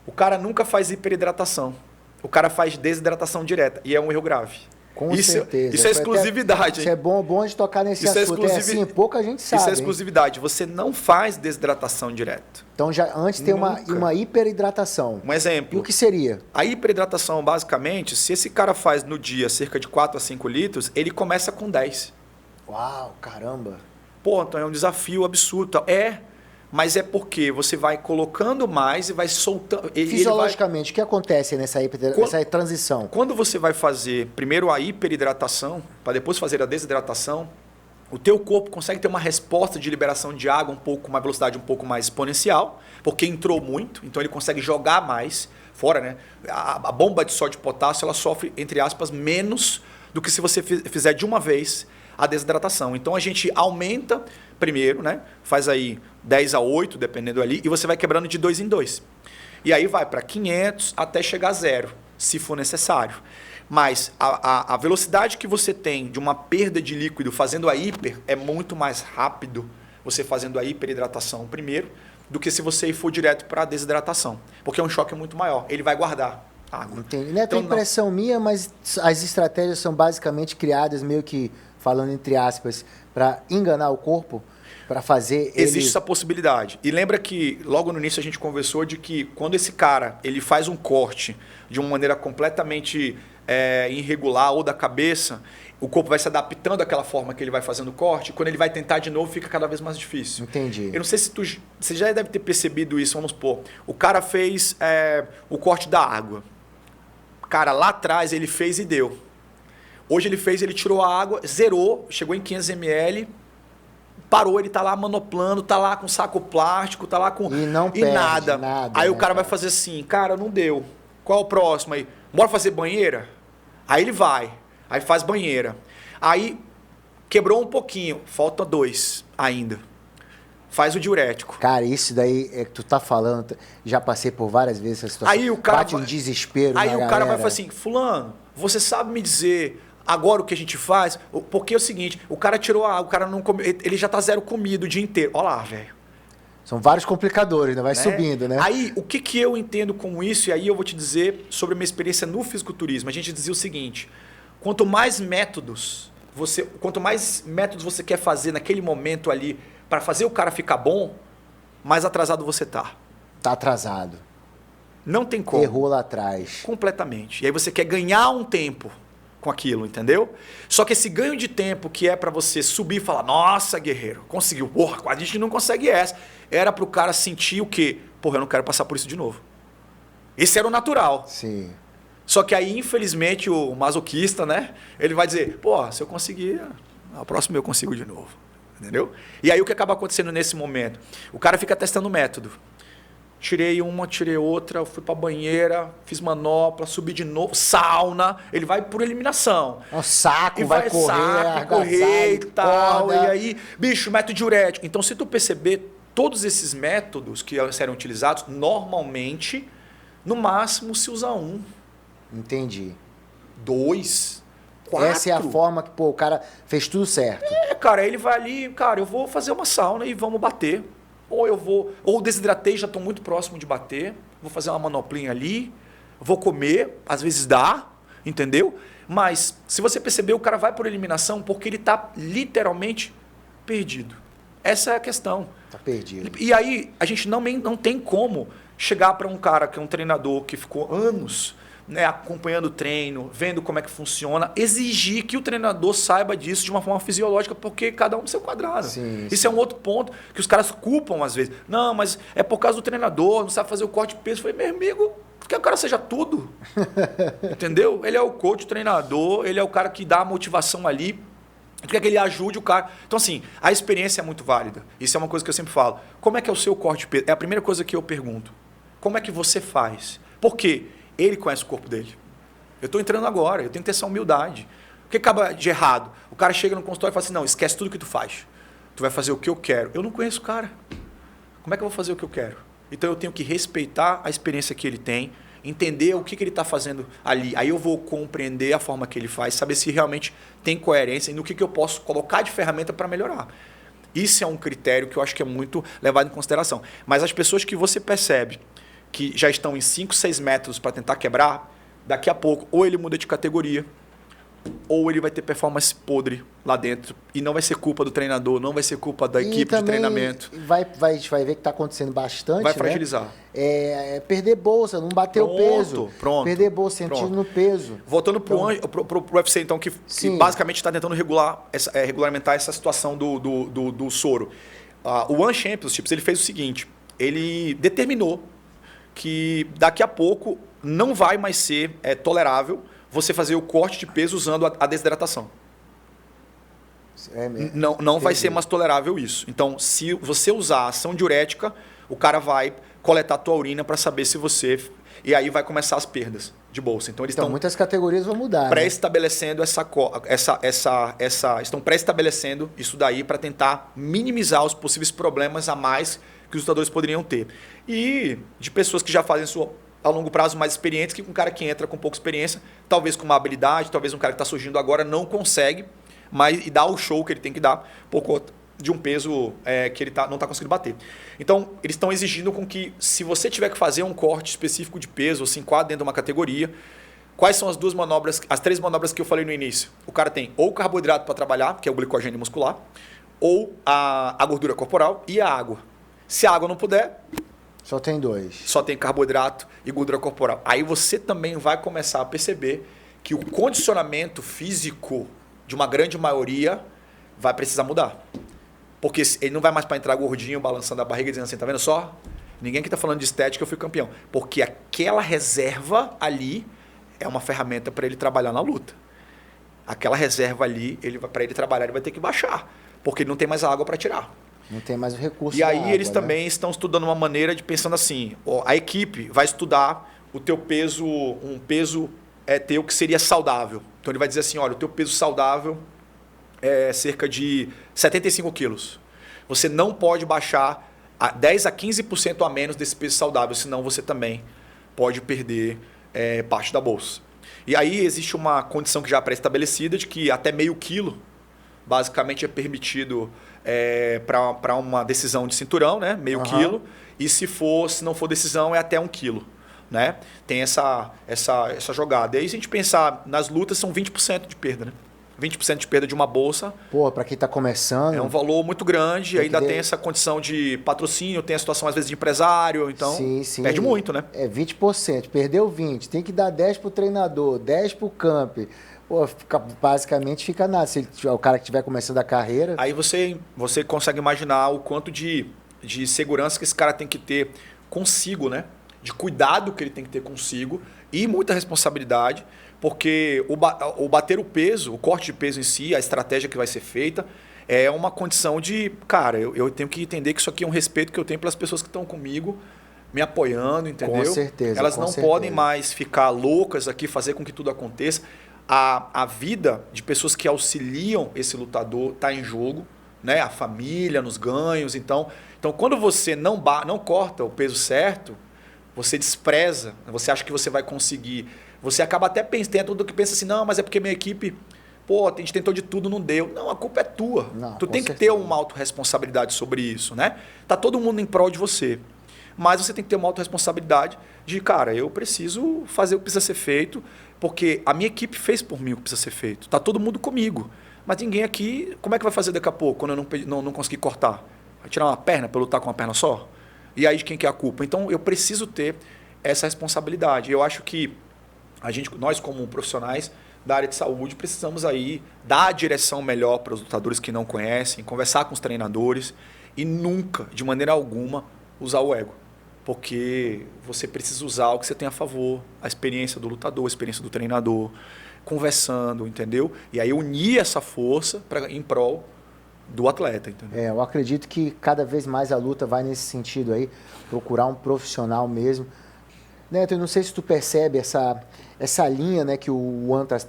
O cara nunca faz hiperidratação. O cara faz desidratação direta. E é um erro grave. Com certeza. Isso é exclusividade. Isso é bom de tocar nesse assunto. É assim, pouca gente sabe. Isso é exclusividade. Você não faz desidratação direto. Então, já antes tem uma hiperidratação. Um exemplo. E o que seria? A hiperidratação, basicamente, se esse cara faz no dia cerca de 4 a 5 litros, ele começa com 10. Uau, caramba. Pô, então é um desafio absurdo. Mas é porque você vai colocando mais e vai soltando. Fisiologicamente, o que acontece nessa transição? Quando você vai fazer primeiro a hiperidratação, para depois fazer a desidratação, o teu corpo consegue ter uma resposta de liberação de água uma velocidade um pouco mais exponencial, porque entrou muito, então ele consegue jogar mais fora, né? A bomba de sódio e potássio, ela sofre, entre aspas, menos do que se você fizer de uma vez a desidratação. Então a gente aumenta primeiro, né? Faz aí 10 a 8, dependendo ali, e você vai quebrando de 2 em 2. E aí vai para 500 até chegar a 0, se for necessário. Mas a velocidade que você tem de uma perda de líquido fazendo a hiper é muito mais rápido, você fazendo a hiperidratação primeiro, do que se você for direto para a desidratação. Porque é um choque muito maior. Ele vai guardar água. Entendi. Não é impressão minha, mas as estratégias são basicamente criadas meio que, falando entre aspas, para enganar o corpo, para fazer Existe essa possibilidade. E lembra que logo no início a gente conversou de que quando esse cara ele faz um corte de uma maneira completamente irregular ou da cabeça, o corpo vai se adaptando àquela forma que ele vai fazendo o corte. Quando ele vai tentar de novo, fica cada vez mais difícil. Entendi. Eu não sei se você já deve ter percebido isso, vamos supor. O cara fez o corte da água. Cara, lá atrás ele fez e deu. Hoje ele tirou a água, zerou, chegou em 500 ml, parou, ele tá lá manoplando, tá lá com saco plástico, tá lá com... E nada. Aí o cara vai fazer assim, cara, não deu. Qual é o próximo aí? Bora fazer banheira? Aí ele vai, aí faz banheira. Aí quebrou um pouquinho, falta 2 ainda. Faz o diurético. Cara, isso daí é que tu tá falando, já passei por várias vezes essa situação. Aí o cara bate um desespero. Aí na o cara galera. vai falar assim, fulano, você sabe me dizer agora o que a gente faz? Porque é o seguinte, o cara tirou a água, o cara não comeu, ele já tá 0 comido o dia inteiro. Olha lá, velho. São vários complicadores, né? Vai subindo, né? Aí, o que eu entendo com isso, e aí eu vou te dizer sobre a minha experiência no fisiculturismo. A gente dizia o seguinte, quanto mais métodos você quer fazer naquele momento ali para fazer o cara ficar bom, mais atrasado você tá. Tá atrasado. Não tem como. Errou lá atrás. Completamente. E aí você quer ganhar um tempo com aquilo, entendeu? Só que esse ganho de tempo que é para você subir e falar, nossa, guerreiro, conseguiu. Porra, a gente não consegue essa. Era pro cara sentir o quê? Porra, eu não quero passar por isso de novo. Esse era o natural. Sim. Só que aí, infelizmente, o masoquista, né? Ele vai dizer, pô, se eu conseguir, a próxima eu consigo de novo. Entendeu? E aí o que acaba acontecendo nesse momento? O cara fica testando o método. Tirei uma, tirei outra, fui pra banheira, fiz manopla, subi de novo, sauna. Ele vai por eliminação. O saco, e vai correr e tal. E aí, bicho, método diurético. Então, se tu perceber, todos esses métodos que serão utilizados, normalmente, no máximo, se usa 1. Entendi. 2, 4. Essa é a forma que, pô, o cara fez tudo certo. Cara, ele vai ali, cara, eu vou fazer uma sauna e vamos bater. Ou desidratei, já estou muito próximo de bater, vou fazer uma manoplinha ali, vou comer, às vezes dá, entendeu? Mas, se você perceber, o cara vai por eliminação porque ele está literalmente perdido. Essa é a questão. Está perdido. E aí, a gente não tem como chegar para um cara que é um treinador que ficou anos, né, acompanhando o treino, vendo como é que funciona, exigir que o treinador saiba disso de uma forma fisiológica, porque cada um no seu quadrado. Sim, Isso é um outro ponto que os caras culpam às vezes. Não, mas é por causa do treinador, não sabe fazer o corte de peso. Eu falei, meu amigo, que o cara seja tudo. Entendeu? Ele é o coach, o treinador, ele é o cara que dá a motivação ali, tu quer que ele ajude o cara. Então, assim, a experiência é muito válida. Isso é uma coisa que eu sempre falo. Como é que é o seu corte de peso? É a primeira coisa que eu pergunto. Como é que você faz? Por quê? Ele conhece o corpo dele. Eu estou entrando agora, eu tenho que ter essa humildade. O que acaba de errado? O cara chega no consultório e fala assim, não, esquece tudo que tu faz. Tu vai fazer o que eu quero. Eu não conheço o cara. Como é que eu vou fazer o que eu quero? Então eu tenho que respeitar a experiência que ele tem, entender o que ele está fazendo ali. Aí eu vou compreender a forma que ele faz, saber se realmente tem coerência e no que eu posso colocar de ferramenta para melhorar. Isso é um critério que eu acho que é muito levado em consideração. Mas as pessoas que você percebe que já estão em 5, 6 metros para tentar quebrar, daqui a pouco ou ele muda de categoria, ou ele vai ter performance podre lá dentro. E não vai ser culpa do treinador, não vai ser culpa da equipe de treinamento. A gente vai ver que está acontecendo bastante. Vai fragilizar. Né? Perder bolsa, não bater o peso. Pronto. Perder bolsa, sentido no peso. Voltando pro UFC, então, que basicamente está tentando regulamentar essa situação do soro. O One Championships, ele fez o seguinte, ele determinou que daqui a pouco não vai mais ser tolerável você fazer o corte de peso usando a desidratação. Não vai ser mais tolerável isso. Então, se você usar ação diurética, o cara vai coletar a tua urina para saber se você... E aí vai começar as perdas de bolsa. Então, eles estão muitas categorias vão mudar. Pré-estabelecendo estão pré-estabelecendo isso daí para tentar minimizar os possíveis problemas a mais que os lutadores poderiam ter. E de pessoas que já fazem a longo prazo mais experientes, que um cara que entra com pouca experiência, talvez com uma habilidade, talvez um cara que está surgindo agora não consegue, mas e dá o show que ele tem que dar por conta de um peso que ele não está conseguindo bater. Então, eles estão exigindo com que, se você tiver que fazer um corte específico de peso, ou se enquadra dentro de uma categoria, quais são as 3 manobras que eu falei no início? O cara tem ou o carboidrato para trabalhar, que é o glicogênio muscular, ou a gordura corporal e a água. Se a água não puder... Só tem 2. Só tem carboidrato e gordura corporal. Aí você também vai começar a perceber que o condicionamento físico de uma grande maioria vai precisar mudar. Porque ele não vai mais para entrar gordinho, balançando a barriga, dizendo assim, tá vendo só? Ninguém que está falando de estética, eu fui campeão. Porque aquela reserva ali é uma ferramenta para ele trabalhar na luta. Aquela reserva ali, para ele trabalhar, ele vai ter que baixar. Porque ele não tem mais a água para tirar. Não tem mais o recurso. E aí eles também estão estudando uma maneira de pensando assim, a equipe vai estudar o teu peso, um peso teu que seria saudável. Então ele vai dizer assim, olha, o teu peso saudável é cerca de 75 quilos. Você não pode baixar 10 a 15% a menos desse peso saudável, senão você também pode perder parte da bolsa. E aí existe uma condição que já é pré-estabelecida de que até meio quilo, basicamente é permitido para uma decisão de cinturão, né? Meio quilo. E se não for decisão, é até 1 quilo. Né? Tem essa jogada. E aí, se a gente pensar nas lutas, são 20% de perda, né? 20% de perda de uma bolsa. Pô, para quem está começando... É um valor muito grande. Ainda tem essa condição de patrocínio, tem a situação, às vezes, de empresário. Então, sim. perde muito, né? 20%. Perdeu 20%. Tem que dar 10% para o treinador, 10% para o camp. Pô, basicamente fica nada. Se o cara que estiver começando a carreira... Aí você consegue imaginar o quanto de segurança que esse cara tem que ter consigo, né? De cuidado que ele tem que ter consigo e muita responsabilidade, porque o bater o peso, o corte de peso em si, a estratégia que vai ser feita, é uma condição de... Cara, eu tenho que entender que isso aqui é um respeito que eu tenho pelas pessoas que estão comigo, me apoiando, entendeu? Com certeza. Elas não podem mais ficar loucas aqui, fazer com que tudo aconteça. A vida de pessoas que auxiliam esse lutador está em jogo, né? A família, nos ganhos. Então quando você não corta o peso certo, você despreza, você acha que você vai conseguir. Você acaba até pensando que pensa assim, não, mas é porque minha equipe, pô, a gente tentou de tudo, não deu. Não, a culpa é tua. Tu tem que ter uma autorresponsabilidade sobre isso, né? Tá todo mundo em prol de você. Mas você tem que ter uma autorresponsabilidade de, cara, eu preciso fazer o que precisa ser feito, porque a minha equipe fez por mim o que precisa ser feito. Tá todo mundo comigo. Mas ninguém aqui, como é que vai fazer daqui a pouco, quando eu não conseguir cortar? Vai tirar uma perna para eu lutar com uma perna só? E aí de quem que é a culpa? Então eu preciso ter essa responsabilidade. Eu acho que nós como profissionais da área de saúde precisamos aí dar a direção melhor para os lutadores que não conhecem, conversar com os treinadores e nunca, de maneira alguma, usar o ego. Porque você precisa usar o que você tem a favor, a experiência do lutador, a experiência do treinador, conversando, entendeu? E aí unir essa força em prol do atleta, entendeu? Eu acredito que cada vez mais a luta vai nesse sentido aí, procurar um profissional mesmo. Neto, eu não sei se tu percebe essa linha, né, que o Antras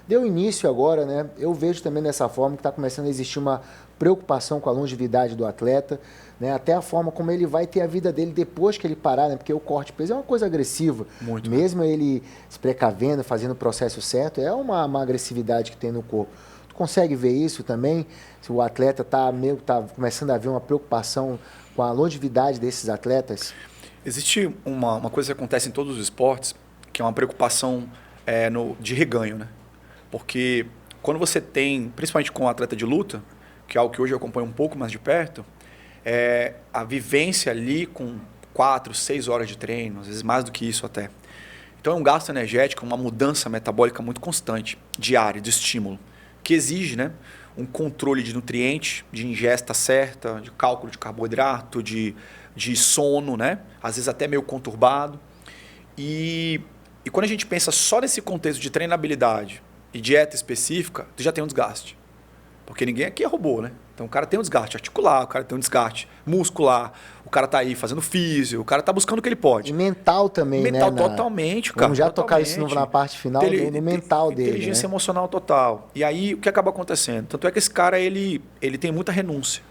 deu início agora, né? Eu vejo também dessa forma que está começando a existir uma preocupação com a longevidade do atleta, né? Até a forma como ele vai ter a vida dele depois que ele parar, né? Porque o corte de peso é uma coisa agressiva. Muito. Mesmo ele se precavendo, fazendo o processo certo, é uma agressividade que tem no corpo. Tu consegue ver isso também? Se o atleta tá começando a ver uma preocupação com a longevidade desses atletas? Existe uma coisa que acontece em todos os esportes, que é uma preocupação de reganho, né? Porque quando você tem, principalmente com o atleta de luta, que é algo que hoje eu acompanho um pouco mais de perto, a vivência ali com 4, 6 horas de treino, às vezes mais do que isso até. Então é um gasto energético, uma mudança metabólica muito constante, diária, de estímulo, que exige, né, um controle de nutrientes, de ingesta certa, de cálculo de carboidrato, de sono, né? Às vezes até meio conturbado. E quando a gente pensa só nesse contexto de treinabilidade e dieta específica, tu já tem um desgaste. Porque ninguém aqui é robô, né? Então o cara tem um desgaste articular, o cara tem um desgaste muscular, o cara tá aí fazendo físio, o cara tá buscando o que ele pode. E mental também, mental, né? Totalmente, cara. Vamos já totalmente. tocar isso na parte final do mental dele. Inteligência emocional total. E aí o que acaba acontecendo? Tanto é que esse cara, ele tem muita renúncia.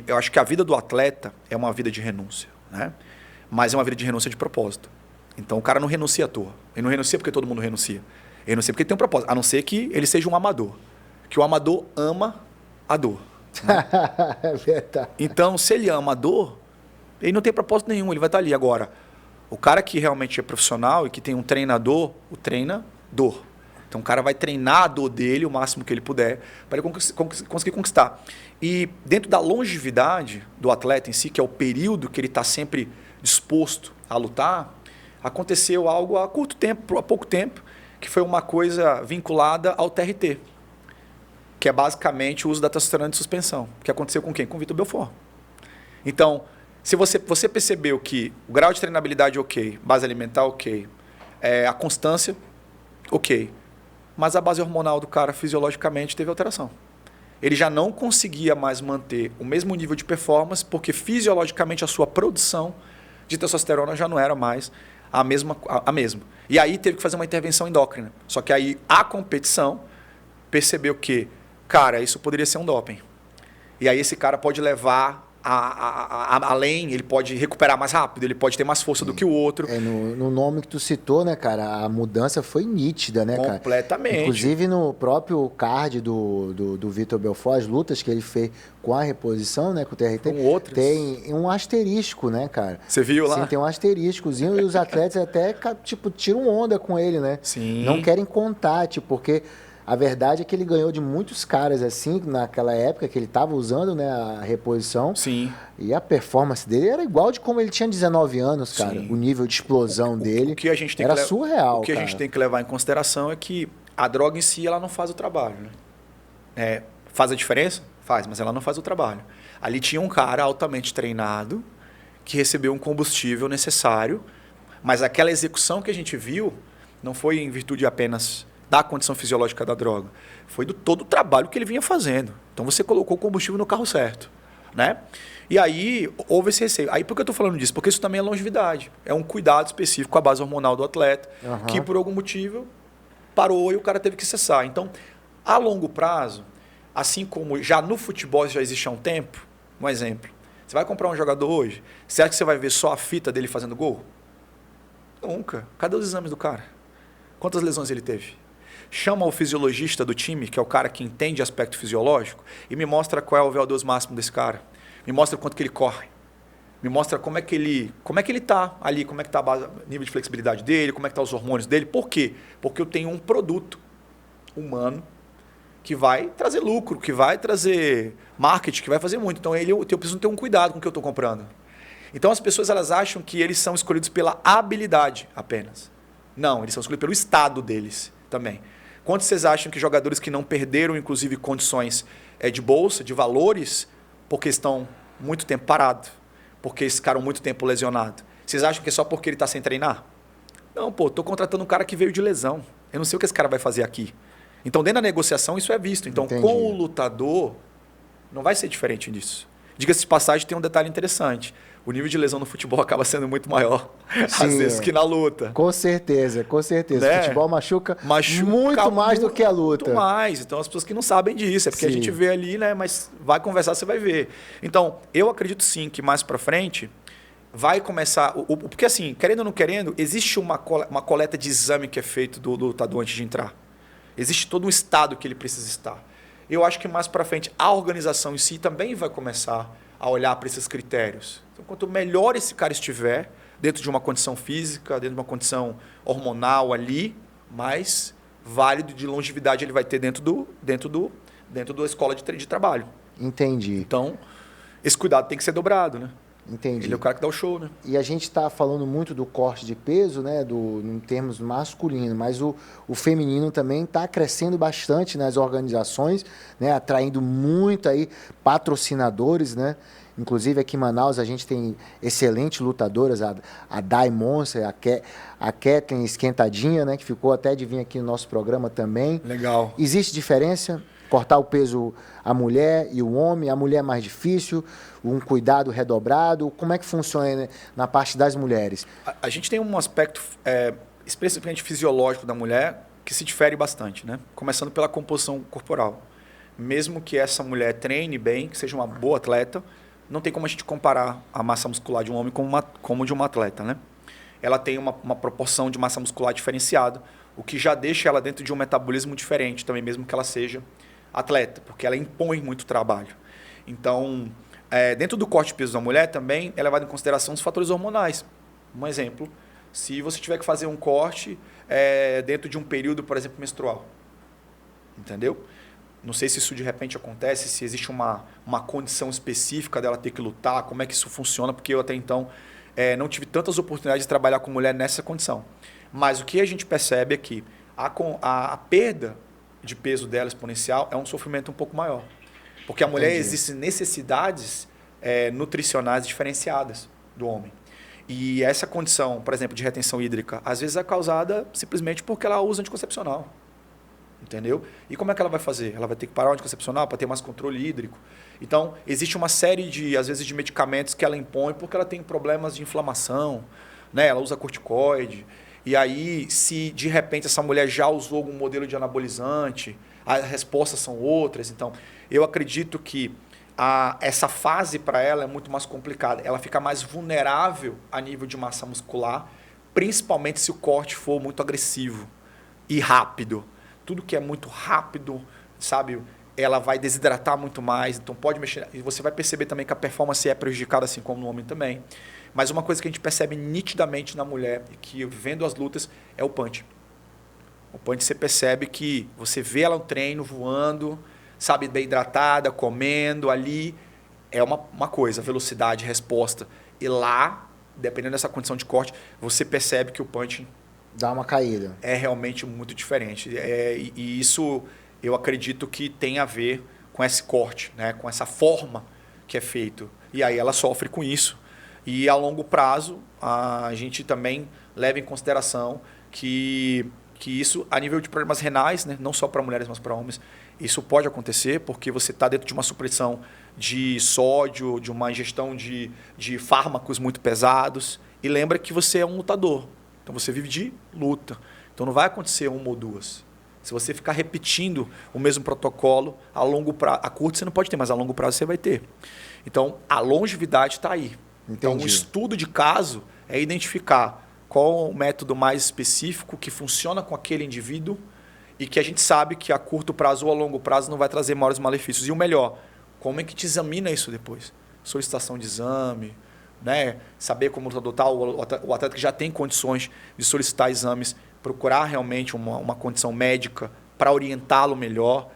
Eu acho que a vida do atleta é uma vida de renúncia, né? Mas é uma vida de renúncia de propósito. Então o cara não renuncia à toa. Ele não renuncia porque todo mundo renuncia. Ele renuncia porque ele tem um propósito, a não ser que ele seja um amador. Que o amador ama a dor. Né? É verdade. Então, se ele ama a dor, ele não tem propósito nenhum, ele vai estar ali. Agora, o cara que realmente é profissional e que tem um treinador, o treina dor. Então, o cara vai treinar a dor dele o máximo que ele puder para ele conseguir conquistar. E dentro da longevidade do atleta em si, que é o período que ele está sempre disposto a lutar, aconteceu algo há pouco tempo, que foi uma coisa vinculada ao TRT, que é basicamente o uso da testosterona de suspensão, que aconteceu com quem? Com o Vitor Belfort. Então, se você percebeu que o grau de treinabilidade ok, base alimentar ok, a constância ok, mas a base hormonal do cara fisiologicamente teve alteração. Ele já não conseguia mais manter o mesmo nível de performance porque fisiologicamente a sua produção de testosterona já não era mais a mesma. E aí teve que fazer uma intervenção endócrina. Só que aí a competição percebeu que, cara, isso poderia ser um doping. E aí esse cara pode levar além, ele pode recuperar mais rápido, ele pode ter mais força do que o outro. No nome que tu citou, né, cara, a mudança foi nítida, né, cara? Completamente. Inclusive no próprio card do Vitor Belfort, as lutas que ele fez com a reposição, né, com o TRT, com outros. Tem um asterisco, né, cara? Você viu lá? Sim, tem um asteriscozinho e os atletas até, tipo, tiram onda com ele, né? Sim. Não querem contar, tipo, porque a verdade é que ele ganhou de muitos caras, assim, naquela época que ele estava usando, né, a reposição. Sim. E a performance dele era igual de como ele tinha 19 anos, cara. Sim. O nível de explosão dele era surreal, O que a gente tem que levar em consideração é que a droga em si, ela não faz o trabalho, né? Faz a diferença? Faz, mas ela não faz o trabalho. Ali tinha um cara altamente treinado que recebeu um combustível necessário, mas aquela execução que a gente viu não foi em virtude apenas da condição fisiológica da droga, foi do todo o trabalho que ele vinha fazendo. Então você colocou o combustível no carro certo, né? E aí houve esse receio. Aí por que eu estou falando disso? Porque isso também é longevidade. É um cuidado específico com a base hormonal do atleta, que por algum motivo parou e o cara teve que cessar. Então, a longo prazo, assim como já no futebol já existe há um tempo, um exemplo, você vai comprar um jogador hoje, você acha que você vai ver só a fita dele fazendo gol? Nunca. Cadê os exames do cara? Quantas lesões ele teve? Chama o fisiologista do time, que é o cara que entende aspecto fisiológico, e me mostra qual é o VO2 máximo desse cara. Me mostra quanto que ele corre. Me mostra como é que ele está ali, como é que está o nível de flexibilidade dele, como é que estão os hormônios dele. Por quê? Porque eu tenho um produto humano que vai trazer lucro, que vai trazer marketing, que vai fazer muito. Então eu preciso ter um cuidado com o que eu estou comprando. Então as pessoas elas acham que eles são escolhidos pela habilidade apenas. Não, eles são escolhidos pelo estado deles também. Quantos vocês acham que jogadores que não perderam, inclusive, condições de bolsa, de valores, porque estão muito tempo parados, porque ficaram muito tempo lesionados? Vocês acham que é só porque ele está sem treinar? Não, pô, estou contratando um cara que veio de lesão. Eu não sei o que esse cara vai fazer aqui. Então, dentro da negociação, isso é visto. Então, Entendi. Com o lutador, não vai ser diferente disso. Diga-se de passagem, tem um detalhe interessante. O nível de lesão no futebol acaba sendo muito maior, Sim, às vezes, que na luta. Com certeza, com certeza. Né? O futebol machuca muito mais do que a luta. Muito mais. Então, as pessoas que não sabem disso, é porque Sim. a gente vê ali, né? Mas vai conversar, você vai ver. Então, eu acredito sim que mais para frente vai começar... Porque assim, querendo ou não querendo, existe uma coleta de exame que é feito do lutador antes de entrar. Existe todo um estado que ele precisa estar. Eu acho que mais para frente a organização em si também vai começar a olhar para esses critérios. Então, quanto melhor esse cara estiver, dentro de uma condição física, dentro de uma condição hormonal ali, mais válido de longevidade ele vai ter dentro da escola de trabalho. Entendi. Então, esse cuidado tem que ser dobrado, né? Entendi. Ele é o cara que dá o show, né? E a gente está falando muito do corte de peso, né, em termos masculino, mas o feminino também está crescendo bastante nas organizações, né, atraindo muito aí patrocinadores, né? Inclusive aqui em Manaus a gente tem excelentes lutadoras, a Dai Monster, a Kathleen Esquentadinha, né, que ficou até de vir aqui no nosso programa também. Legal. Existe diferença? Cortar o peso a mulher e o homem, a mulher é mais difícil, um cuidado redobrado, como é que funciona, né, na parte das mulheres? A gente tem um aspecto especificamente fisiológico da mulher que se difere bastante, né? Começando pela composição corporal. Mesmo que essa mulher treine bem, que seja uma boa atleta, não tem como a gente comparar a massa muscular de um homem como de uma atleta, né? Ela tem uma proporção de massa muscular diferenciada, o que já deixa ela dentro de um metabolismo diferente também, mesmo que ela seja atleta, porque ela impõe muito trabalho. Então, dentro do corte de peso da mulher também é levado em consideração os fatores hormonais. Um exemplo, se você tiver que fazer um corte dentro de um período, por exemplo, menstrual. Entendeu? Não sei se isso de repente acontece, se existe uma condição específica dela ter que lutar, como é que isso funciona, porque eu até então não tive tantas oportunidades de trabalhar com mulher nessa condição. Mas o que a gente percebe é que a perda de peso dela exponencial é um sofrimento um pouco maior. Porque a mulher existem necessidades nutricionais diferenciadas do homem. E essa condição, por exemplo, de retenção hídrica, às vezes é causada simplesmente porque ela usa anticoncepcional. Entendeu? E como é que ela vai fazer? Ela vai ter que parar o anticoncepcional para ter mais controle hídrico. Então, existe uma série, às vezes, de medicamentos que ela impõe porque ela tem problemas de inflamação, né? Ela usa corticoide. E aí, se de repente essa mulher já usou algum modelo de anabolizante, as respostas são outras. Então, eu acredito que essa fase para ela é muito mais complicada. Ela fica mais vulnerável a nível de massa muscular, principalmente se o corte for muito agressivo e rápido. Tudo que é muito rápido, sabe, ela vai desidratar muito mais, então pode mexer. E você vai perceber também que a performance é prejudicada, assim como no homem também. Mas uma coisa que a gente percebe nitidamente na mulher, e que vendo as lutas, é o punch. O punch você percebe que você vê ela no treino, voando, sabe, bem hidratada, comendo ali. É uma coisa, velocidade, resposta. E lá, dependendo dessa condição de corte, você percebe que o punch dá uma caída. É realmente muito diferente. E isso eu acredito que tem a ver com esse corte, né? Com essa forma que é feito. E aí ela sofre com isso. E a longo prazo, a gente também leva em consideração que isso, a nível de problemas renais, né? Não só para mulheres, mas para homens, isso pode acontecer porque você está dentro de uma supressão de sódio, de uma ingestão de fármacos muito pesados. E lembra que você é um lutador. Então você vive de luta. Então não vai acontecer uma ou duas. Se você ficar repetindo o mesmo protocolo, a longo prazo, a curto você não pode ter, mas a longo prazo você vai ter. Então a longevidade está aí. Entendi. Então um estudo de caso é identificar qual o método mais específico que funciona com aquele indivíduo e que a gente sabe que a curto prazo ou a longo prazo não vai trazer maiores malefícios. E o melhor, como é que te examina isso depois? Solicitação de exame, né? Saber como o lutador está, o atleta que já tem condições de solicitar exames, procurar realmente uma condição médica para orientá-lo melhor.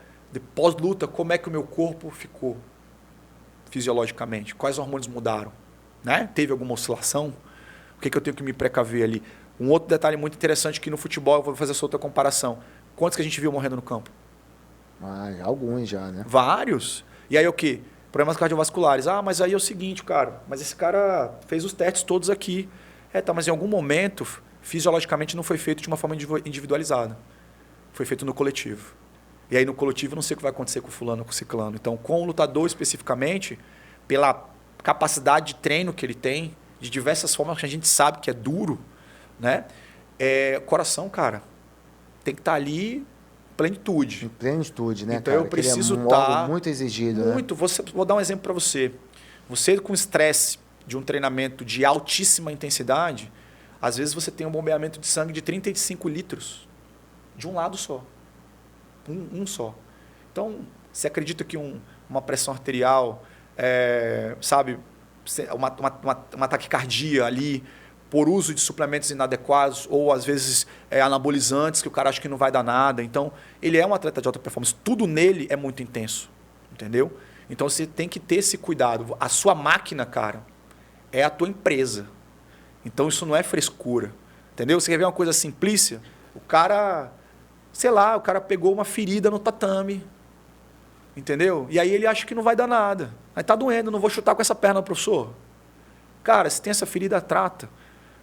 Pós-luta, como é que o meu corpo ficou fisiologicamente? Quais hormônios mudaram? Né? Teve alguma oscilação? O que eu tenho que me precaver ali? Um outro detalhe muito interessante que no futebol, eu vou fazer essa outra comparação. Quantos que a gente viu morrendo no campo? Alguns já, né? Vários. E aí o quê? Problemas cardiovasculares. Ah, mas aí é o seguinte, cara. Mas esse cara fez os testes todos aqui. Mas em algum momento, fisiologicamente, não foi feito de uma forma individualizada. Foi feito no coletivo. E aí no coletivo, eu não sei o que vai acontecer com o fulano ou com o ciclano. Então, com o lutador especificamente, pela capacidade de treino que ele tem, de diversas formas que a gente sabe que é duro, né? Coração, cara, tem que estar ali em plenitude. Em plenitude, né, então, cara? Eu preciso estar muito exigido, muito, né? Vou dar um exemplo para você. Você com estresse de um treinamento de altíssima intensidade, às vezes você tem um bombeamento de sangue de 35 litros de um lado só. Um só. Então, você acredita que uma pressão arterial, sabe, uma taquicardia ali, por uso de suplementos inadequados ou, às vezes, anabolizantes, que o cara acha que não vai dar nada. Então, ele é um atleta de alta performance. Tudo nele é muito intenso, entendeu? Então, você tem que ter esse cuidado. A sua máquina, cara, é a tua empresa. Então, isso não é frescura, entendeu? Você quer ver uma coisa simplícia? O cara, sei lá, o cara pegou uma ferida no tatame, entendeu? E aí ele acha que não vai dar nada. Aí tá doendo, não vou chutar com essa perna, professor. Cara, se tem essa ferida, trata.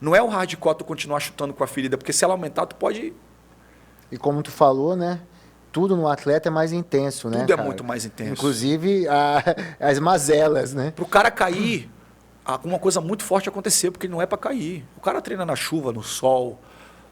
Não é o hardcore tu continuar chutando com a ferida, porque se ela aumentar, tu pode... E como tu falou, né? Tudo no atleta é mais intenso, né? Tudo é muito mais intenso. Inclusive as mazelas, né? Pro cara cair, alguma coisa muito forte acontecer, porque não é para cair. O cara treina na chuva, no sol,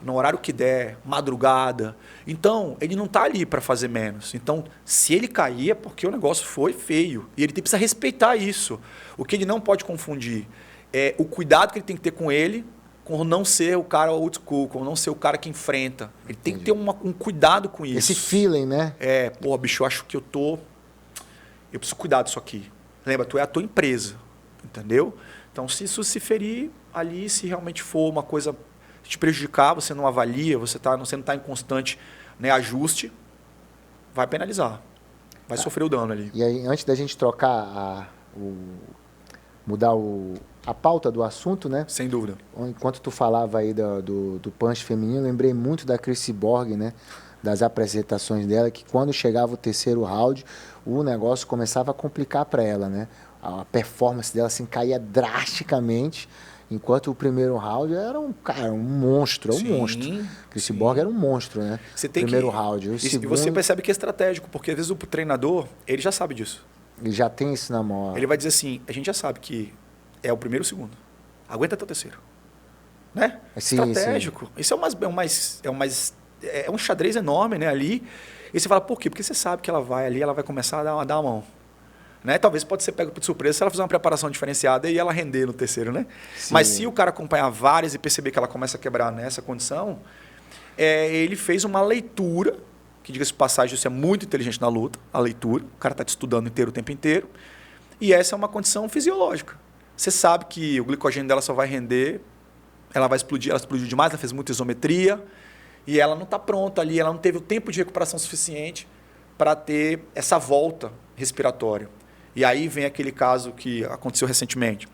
no horário que der, madrugada. Então, ele não tá ali para fazer menos. Então, se ele cair é porque o negócio foi feio. E ele precisa respeitar isso. O que ele não pode confundir é o cuidado que ele tem que ter com ele, com não ser o cara old school, com não ser o cara que enfrenta. Ele tem que ter um cuidado com isso. Esse feeling, né? Pô, bicho, eu acho que eu preciso cuidar disso aqui. Lembra, tu é a tua empresa, entendeu? Então, se isso se ferir ali, se realmente for uma coisa te prejudicar, você não avalia, você não está em constante, né, ajuste, vai penalizar. Vai sofrer o dano ali. E aí, antes da gente trocar mudar a pauta do assunto, né? Sem dúvida. Enquanto tu falava aí do punch feminino, lembrei muito da Chrissy Borg, né? Das apresentações dela, que quando chegava o terceiro round, o negócio começava a complicar para ela, né? A performance dela assim, caía drasticamente, enquanto o primeiro round era um monstro, monstro. Chrissy Borg era um monstro, né? Round. E você percebe que é estratégico, porque às vezes o treinador, ele já sabe disso. Ele já tem isso na mão. Ele vai dizer assim, a gente já sabe que é o primeiro e o segundo. Aguenta até o terceiro. Né? Sim, estratégico. Sim. Isso é um xadrez enorme, né, ali. E você fala, por quê? Porque você sabe que ela vai ali, ela vai começar a dar a mão. Né? Talvez pode ser pego de surpresa se ela fizer uma preparação diferenciada e ela render no terceiro, né? Sim. Mas se o cara acompanhar várias e perceber que ela começa a quebrar nessa condição, ele fez uma leitura, que diga-se de passagem, isso é muito inteligente na luta, a leitura, o cara está te estudando o tempo inteiro, e essa é uma condição fisiológica. Você sabe que o glicogênio dela só vai render, ela vai explodir, ela explodiu demais, ela fez muita isometria, e ela não está pronta ali, ela não teve o tempo de recuperação suficiente para ter essa volta respiratória. E aí vem aquele caso que aconteceu recentemente.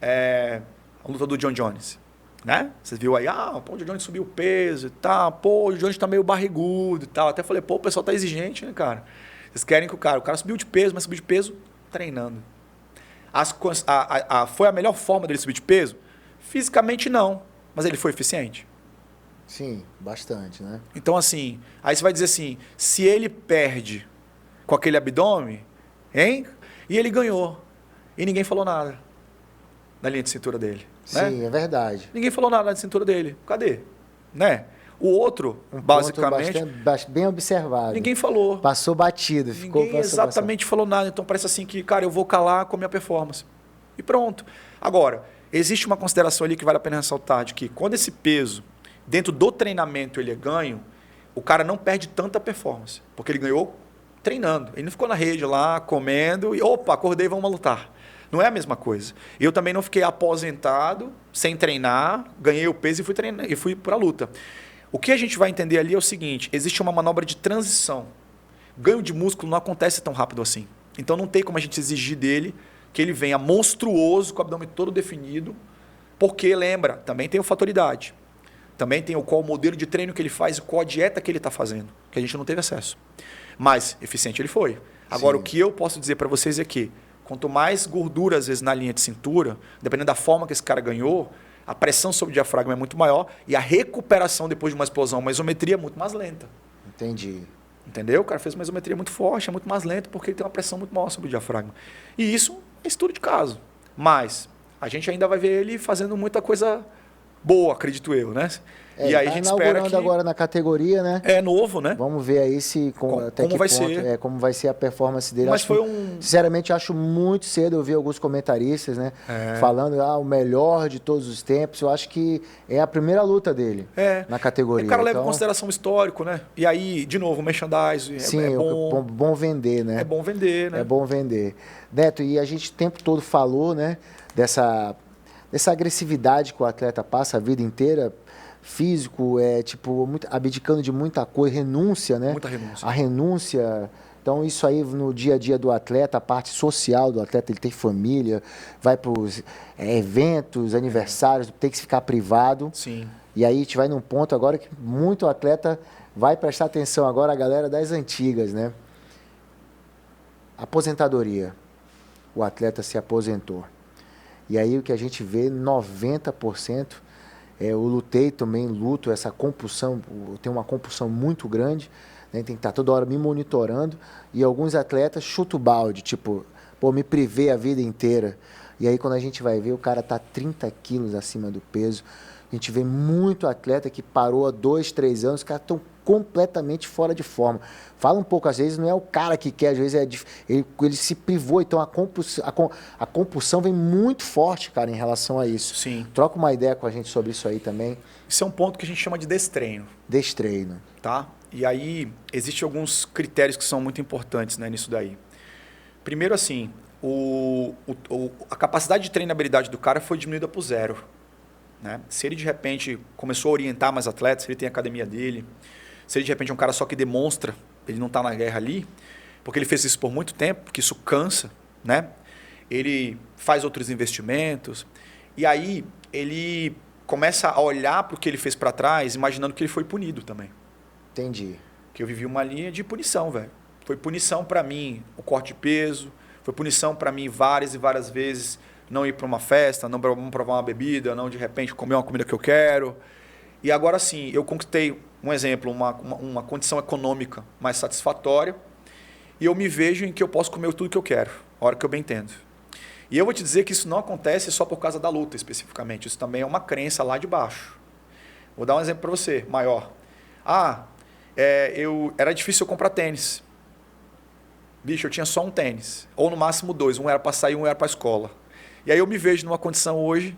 A luta do John Jones. Né? Você viu aí, o John Jones subiu o peso e tal, o John Jones tá meio barrigudo e tal. Até falei, o pessoal tá exigente, né, cara? Vocês querem que o cara subiu de peso, mas subiu de peso treinando. Foi a melhor forma dele subir de peso? Fisicamente não, mas ele foi eficiente. Sim, bastante, né? Então, assim, aí você vai dizer assim, se ele perde com aquele abdômen, hein? E ele ganhou. E ninguém falou nada na linha de cintura dele. Sim, né? É verdade. Ninguém falou nada na cintura dele. Cadê? Né? O outro, basicamente... bem observado. Ninguém falou. Passou batido. Ninguém exatamente falou nada. Então parece assim que, cara, eu vou calar com a minha performance. E pronto. Agora, existe uma consideração ali que vale a pena ressaltar, de que quando esse peso, dentro do treinamento, ele é ganho, o cara não perde tanta performance. Porque ele ganhou treinando. Ele não ficou na rede lá, comendo, e opa, acordei, vamos lutar. Não é a mesma coisa. Eu também não fiquei aposentado, sem treinar, ganhei o peso e fui para a luta. O que a gente vai entender ali é o seguinte, existe uma manobra de transição. Ganho de músculo não acontece tão rápido assim. Então não tem como a gente exigir dele que ele venha monstruoso, com o abdômen todo definido, porque, lembra, também tem o fator idade. Também tem qual o modelo de treino que ele faz e qual a dieta que ele está fazendo, que a gente não teve acesso. Mas eficiente ele foi. Agora, o que eu posso dizer para vocês é que quanto mais gordura, às vezes, na linha de cintura, dependendo da forma que esse cara ganhou, a pressão sobre o diafragma é muito maior e a recuperação depois de uma explosão, uma isometria é muito mais lenta. Entendi. Entendeu? O cara fez uma isometria muito forte, é muito mais lento porque ele tem uma pressão muito maior sobre o diafragma. E isso é estudo de caso. Mas a gente ainda vai ver ele fazendo muita coisa boa, acredito eu, né? E aí tá a gente espera que... agora na categoria, né? É novo, né? Vamos ver aí se até como que vai ponto, ser. como vai ser a performance dele. Mas acho foi sinceramente, acho muito cedo. Eu vi alguns comentaristas, né? Falando o melhor de todos os tempos. Eu acho que é a primeira luta dele na categoria. O cara leva em consideração o histórico, né? E aí, de novo, o merchandising sim, bom vender, né? É bom vender, né? É bom vender. Neto, e a gente o tempo todo falou, né? Dessa agressividade que o atleta passa a vida inteira, físico, abdicando de muita coisa, renúncia, né? Muita renúncia. A renúncia. Então, isso aí no dia a dia do atleta, a parte social do atleta, ele tem família, vai para os eventos, aniversários, tem que ficar privado. Sim. E aí a gente vai num ponto agora que muito atleta vai prestar atenção agora, a galera das antigas, né? Aposentadoria. O atleta se aposentou. E aí o que a gente vê, 90%, eu lutei também, essa compulsão, tem uma compulsão muito grande, né? Tem que estar toda hora me monitorando, e alguns atletas chutam o balde, tipo, me privei a vida inteira. E aí quando a gente vai ver, o cara está 30 quilos acima do peso. A gente vê muito atleta que parou há 2, 3 anos, os caras estão completamente fora de forma. Fala um pouco, às vezes não é o cara que quer, às vezes ele se privou, então a compulsão vem muito forte, cara, em relação a isso. Sim. Troca uma ideia com a gente sobre isso aí também. Isso é um ponto que a gente chama de destreino. Destreino. Tá? E aí, existem alguns critérios que são muito importantes, né, nisso daí. Primeiro, assim, a capacidade de treinabilidade do cara foi diminuída por zero. Né? Se ele, de repente, começou a orientar mais atletas, se ele tem a academia dele, se ele, de repente, é um cara só que demonstra, ele não está na guerra ali, porque ele fez isso por muito tempo, porque isso cansa, né? Ele faz outros investimentos, e aí ele começa a olhar para o que ele fez para trás, imaginando que ele foi punido também. Entendi. Que eu vivi uma linha de punição, velho. Foi punição para mim o corte de peso, foi punição para mim várias e várias vezes não ir para uma festa, não provar uma bebida, não de repente comer uma comida que eu quero. E agora sim, eu conquistei, um exemplo, uma condição econômica mais satisfatória, e eu me vejo em que eu posso comer tudo que eu quero, a hora que eu bem entendo. E eu vou te dizer que isso não acontece só por causa da luta, especificamente. Isso também é uma crença lá de baixo. Vou dar um exemplo para você, maior. Era difícil eu comprar tênis. Bicho, eu tinha só um tênis. Ou no máximo 2. Um era para sair, um era para a escola. E aí eu me vejo numa condição hoje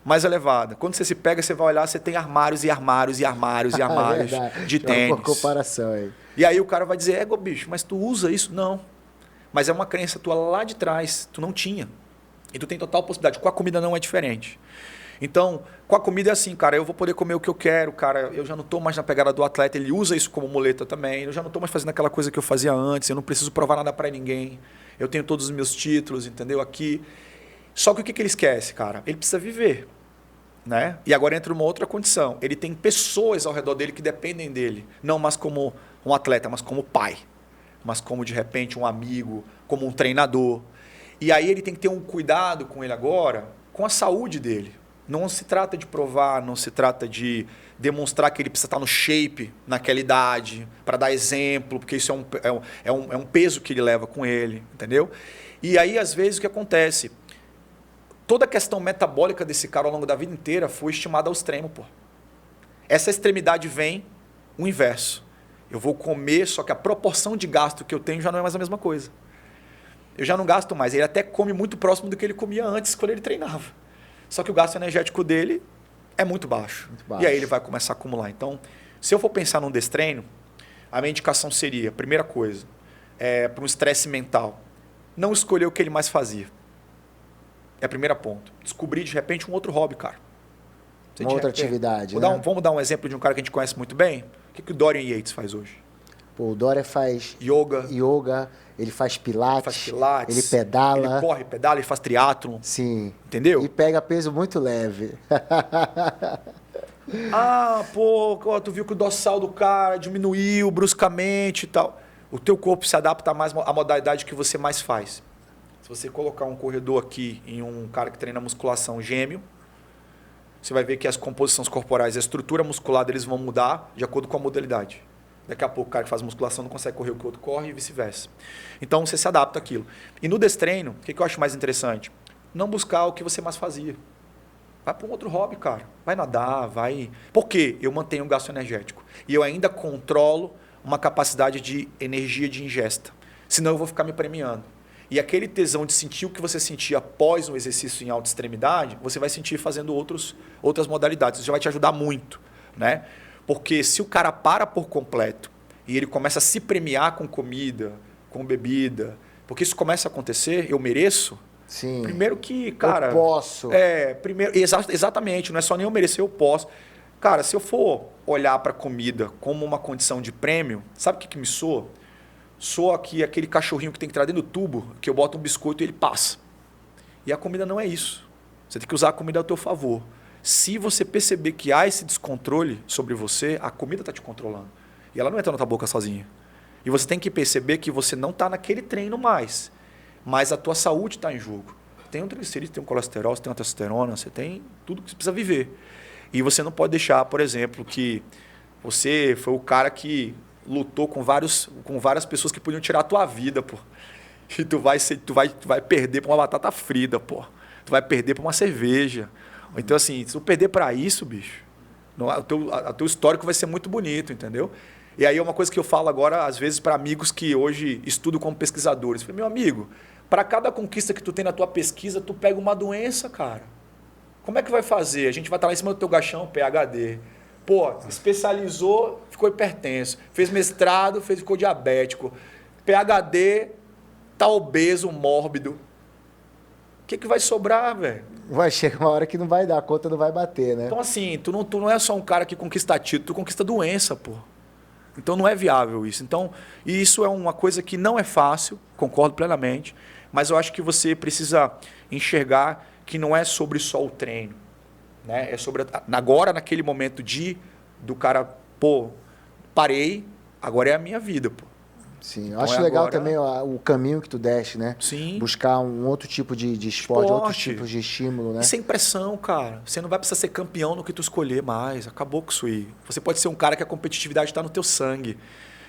mais elevada. Quando você se pega, você vai olhar, você tem armários e armários e armários e armários de tênis. Uma comparação aí. E aí o cara vai dizer, bicho, mas tu usa isso? Não. Mas é uma crença tua lá de trás, tu não tinha. E tu tem total possibilidade. Com a comida não é diferente. Então, com a comida é assim, cara, eu vou poder comer o que eu quero, cara, eu já não estou mais na pegada do atleta, ele usa isso como muleta também, eu já não estou mais fazendo aquela coisa que eu fazia antes, eu não preciso provar nada para ninguém, eu tenho todos os meus títulos, entendeu, aqui. Só que o que ele esquece, cara? Ele precisa viver, né? E agora entra uma outra condição, ele tem pessoas ao redor dele que dependem dele, não mais como um atleta, mas como pai, mas como de repente um amigo, como um treinador. E aí ele tem que ter um cuidado com ele agora, com a saúde dele. Não se trata de provar, não se trata de demonstrar que ele precisa estar no shape naquela idade, para dar exemplo, porque isso é um peso que ele leva com ele, entendeu? E aí, às vezes, o que acontece? Toda a questão metabólica desse cara ao longo da vida inteira foi estimada ao extremo, pô. Essa extremidade vem o inverso. Eu vou comer, só que a proporção de gasto que eu tenho já não é mais a mesma coisa. Eu já não gasto mais. Ele até come muito próximo do que ele comia antes, quando ele treinava. Só que o gasto energético dele é muito baixo. E aí ele vai começar a acumular. Então, se eu for pensar num destreino, a minha indicação seria, primeira coisa, para um estresse mental, não escolher o que ele mais fazia. É a primeira ponto. Descobrir, de repente, um outro hobby, cara. Uma outra atividade, né? Vamos dar um exemplo de um cara que a gente conhece muito bem? O que o Dorian Yates faz hoje? Pô, o Dória faz yoga, ele faz pilates, ele pedala. Ele corre, pedala, ele faz triatlon. Sim. Entendeu? E pega peso muito leve. Tu viu que o dorsal do cara diminuiu bruscamente e tal. O teu corpo se adapta mais à modalidade que você mais faz. Se você colocar um corredor aqui em um cara que treina musculação gêmeo, você vai ver que as composições corporais, a estrutura muscular deles vão mudar de acordo com a modalidade. Daqui a pouco o cara que faz musculação não consegue correr o que o outro corre e vice-versa. Então você se adapta àquilo. E no destreino, o que eu acho mais interessante? Não buscar o que você mais fazia. Vai para um outro hobby, cara. Vai nadar, vai... Por quê? Eu mantenho o gasto energético. E eu ainda controlo uma capacidade de energia de ingesta. Senão eu vou ficar me premiando. E aquele tesão de sentir o que você sentia após um exercício em alta extremidade, você vai sentir fazendo outras modalidades. Isso já vai te ajudar muito, né? Porque se o cara para por completo e ele começa a se premiar com comida, com bebida, porque isso começa a acontecer, eu mereço. Sim. Primeiro que, cara... Eu posso. Exatamente, não é só nem eu merecer, eu posso. Cara, se eu for olhar para a comida como uma condição de prêmio, sabe o que me soa? Soa aqui aquele cachorrinho que tem que entrar dentro do tubo, que eu boto um biscoito e ele passa. E a comida não é isso. Você tem que usar a comida ao teu favor. Se você perceber que há esse descontrole sobre você, a comida está te controlando. E ela não entra na tua boca sozinha. E você tem que perceber que você não está naquele treino mais. Mas a tua saúde está em jogo. Tem um triglicerídeo, tem um colesterol, você tem uma testosterona, você tem tudo que você precisa viver. E você não pode deixar, por exemplo, que você foi o cara que lutou com várias pessoas que podiam tirar a tua vida, pô. E tu vai perder para uma batata frita, pô. Tu vai perder para uma cerveja. Então, assim, se tu perder para isso, bicho, o teu histórico vai ser muito bonito, entendeu? E aí é uma coisa que eu falo agora, às vezes, para amigos que hoje estudam como pesquisadores. Eu falei, meu amigo, para cada conquista que tu tem na tua pesquisa, tu pega uma doença, cara. Como é que vai fazer? A gente vai estar lá em cima do teu gachão, PhD. Pô, especializou, ficou hipertenso. Fez mestrado, ficou diabético. PhD, tá obeso, mórbido. O que vai sobrar, velho? Vai chegar uma hora que não vai dar, a conta não vai bater, né? Então, assim, tu não é só um cara que conquista título, tu conquista doença, pô. Então não é viável isso. Então, e isso é uma coisa que não é fácil, concordo plenamente, mas eu acho que você precisa enxergar que não é sobre só o treino, né? É sobre agora, naquele momento do cara, pô, parei, agora é a minha vida, pô. Sim, eu acho legal agora... também o caminho que tu deste, né? Sim. Buscar um outro tipo de esporte, outros tipos de estímulo, né? E sem pressão, cara. Você não vai precisar ser campeão no que tu escolher mais. Acabou com isso aí. Você pode ser um cara que a competitividade está no teu sangue.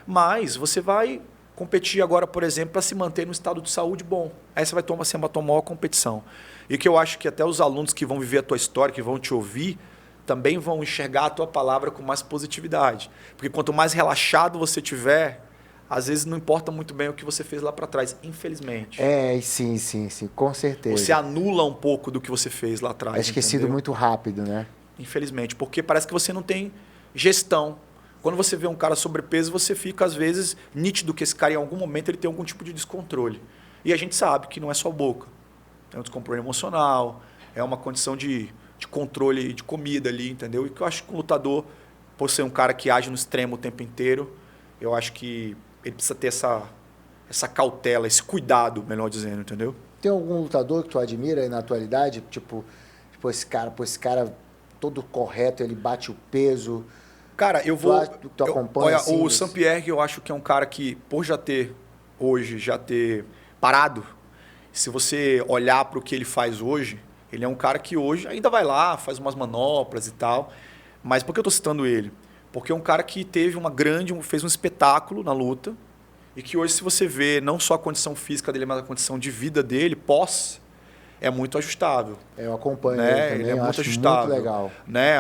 Mas você vai competir agora, por exemplo, para se manter no estado de saúde bom. Aí você vai tomar a maior competição. E que eu acho que até os alunos que vão viver a tua história, que vão te ouvir, também vão enxergar a tua palavra com mais positividade. Porque quanto mais relaxado você tiver, às vezes não importa muito bem o que você fez lá para trás, infelizmente. Sim, com certeza. Você anula um pouco do que você fez lá atrás. É esquecido, entendeu? Muito rápido, né? Infelizmente, porque parece que você não tem gestão. Quando você vê um cara sobrepeso, você fica, às vezes, nítido que esse cara, em algum momento, ele tem algum tipo de descontrole. E a gente sabe que não é só boca. É um descontrole emocional, é uma condição de controle de comida ali, entendeu? E que eu acho que o lutador, por ser um cara que age no extremo o tempo inteiro, eu acho que ele precisa ter essa cautela, esse cuidado, melhor dizendo, entendeu? Tem algum lutador que tu admira aí na atualidade? Tipo esse cara todo correto, ele bate o peso. Cara, Tu acompanha olha, assim, o Saint-Pierre, eu acho que é um cara que, por já ter parado, se você olhar para o que ele faz hoje, ele é um cara que hoje ainda vai lá, faz umas manoplas e tal. Mas por que eu estou citando ele? Porque é um cara que fez um espetáculo na luta e que hoje, se você vê não só a condição física dele, mas a condição de vida dele, é muito ajustável. Eu acompanho né? ele também, ele é muito acho ajustável. Muito legal. Né?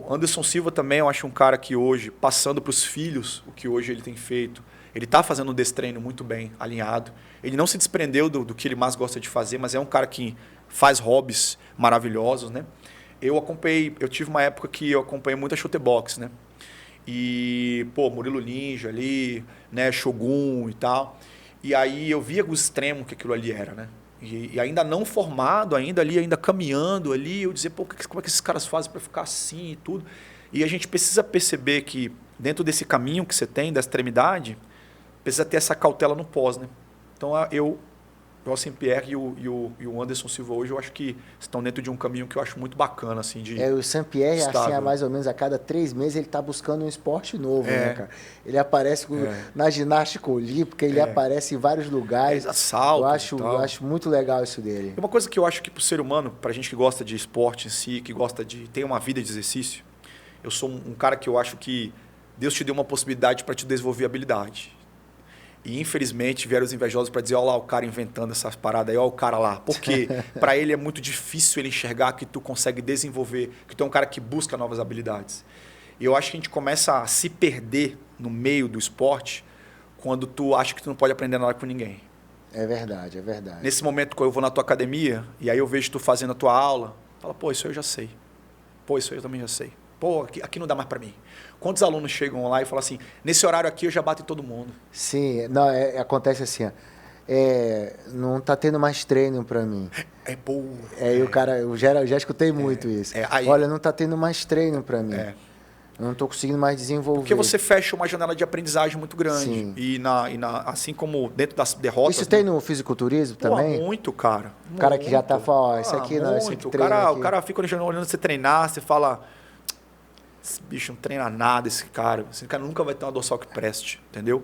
Anderson Silva também, eu acho um cara que hoje, passando para os filhos, o que hoje ele tem feito, ele está fazendo um destreino muito bem alinhado. Ele não se desprendeu do que ele mais gosta de fazer, mas é um cara que faz hobbies maravilhosos, né? Eu tive uma época que eu acompanhei muito a chutebox, né? E, Murilo Ninja ali, né? Shogun e tal. E aí eu via o extremo que aquilo ali era, né? E ainda não formado, ainda caminhando ali, eu dizia, como é que esses caras fazem para ficar assim e tudo? E a gente precisa perceber que dentro desse caminho que você tem, da extremidade, precisa ter essa cautela no pós, né? Então o Saint-Pierre e o Anderson Silva hoje, eu acho que estão dentro de um caminho que eu acho muito bacana, assim, o Saint-Pierre, assim, mais ou menos a cada 3 meses, ele está buscando um esporte novo, né, cara? Ele aparece na ginástica olímpica, ele aparece em vários lugares. Assalto, eu acho muito legal isso dele. É uma coisa que eu acho que para o ser humano, para a gente que gosta de esporte em si, que gosta de ter uma vida de exercício, eu sou um cara que eu acho que Deus te deu uma possibilidade para te desenvolver habilidade. E, infelizmente, vieram os invejosos para dizer, olha lá o cara inventando essas paradas aí, olha o cara lá. Porque para ele é muito difícil ele enxergar que tu consegue desenvolver, que tu é um cara que busca novas habilidades. E eu acho que a gente começa a se perder no meio do esporte quando tu acha que tu não pode aprender nada com ninguém. É verdade, é verdade. Nesse momento, quando eu vou na tua academia, e aí eu vejo tu fazendo a tua aula, fala, pô, isso aí eu já sei. Pô, isso aí eu também já sei. Pô, aqui não dá mais para mim. Quantos alunos chegam lá e falam assim, nesse horário aqui eu já bato em todo mundo? Sim, não, acontece assim, ó. Não tá tendo mais treino para mim. Pô. E o cara, eu já escutei muito isso. Aí, olha, não tá tendo mais treino para mim. Eu não tô conseguindo mais desenvolver. Porque você fecha uma janela de aprendizagem muito grande. Sim. E assim como dentro das derrotas... Isso tem no fisiculturismo também? Muito, cara. O cara que já tá falando, isso aqui não, isso aqui treina o cara fica olhando você treinar, você fala... Esse bicho não treina nada, esse cara nunca vai ter uma dorsal que preste, entendeu?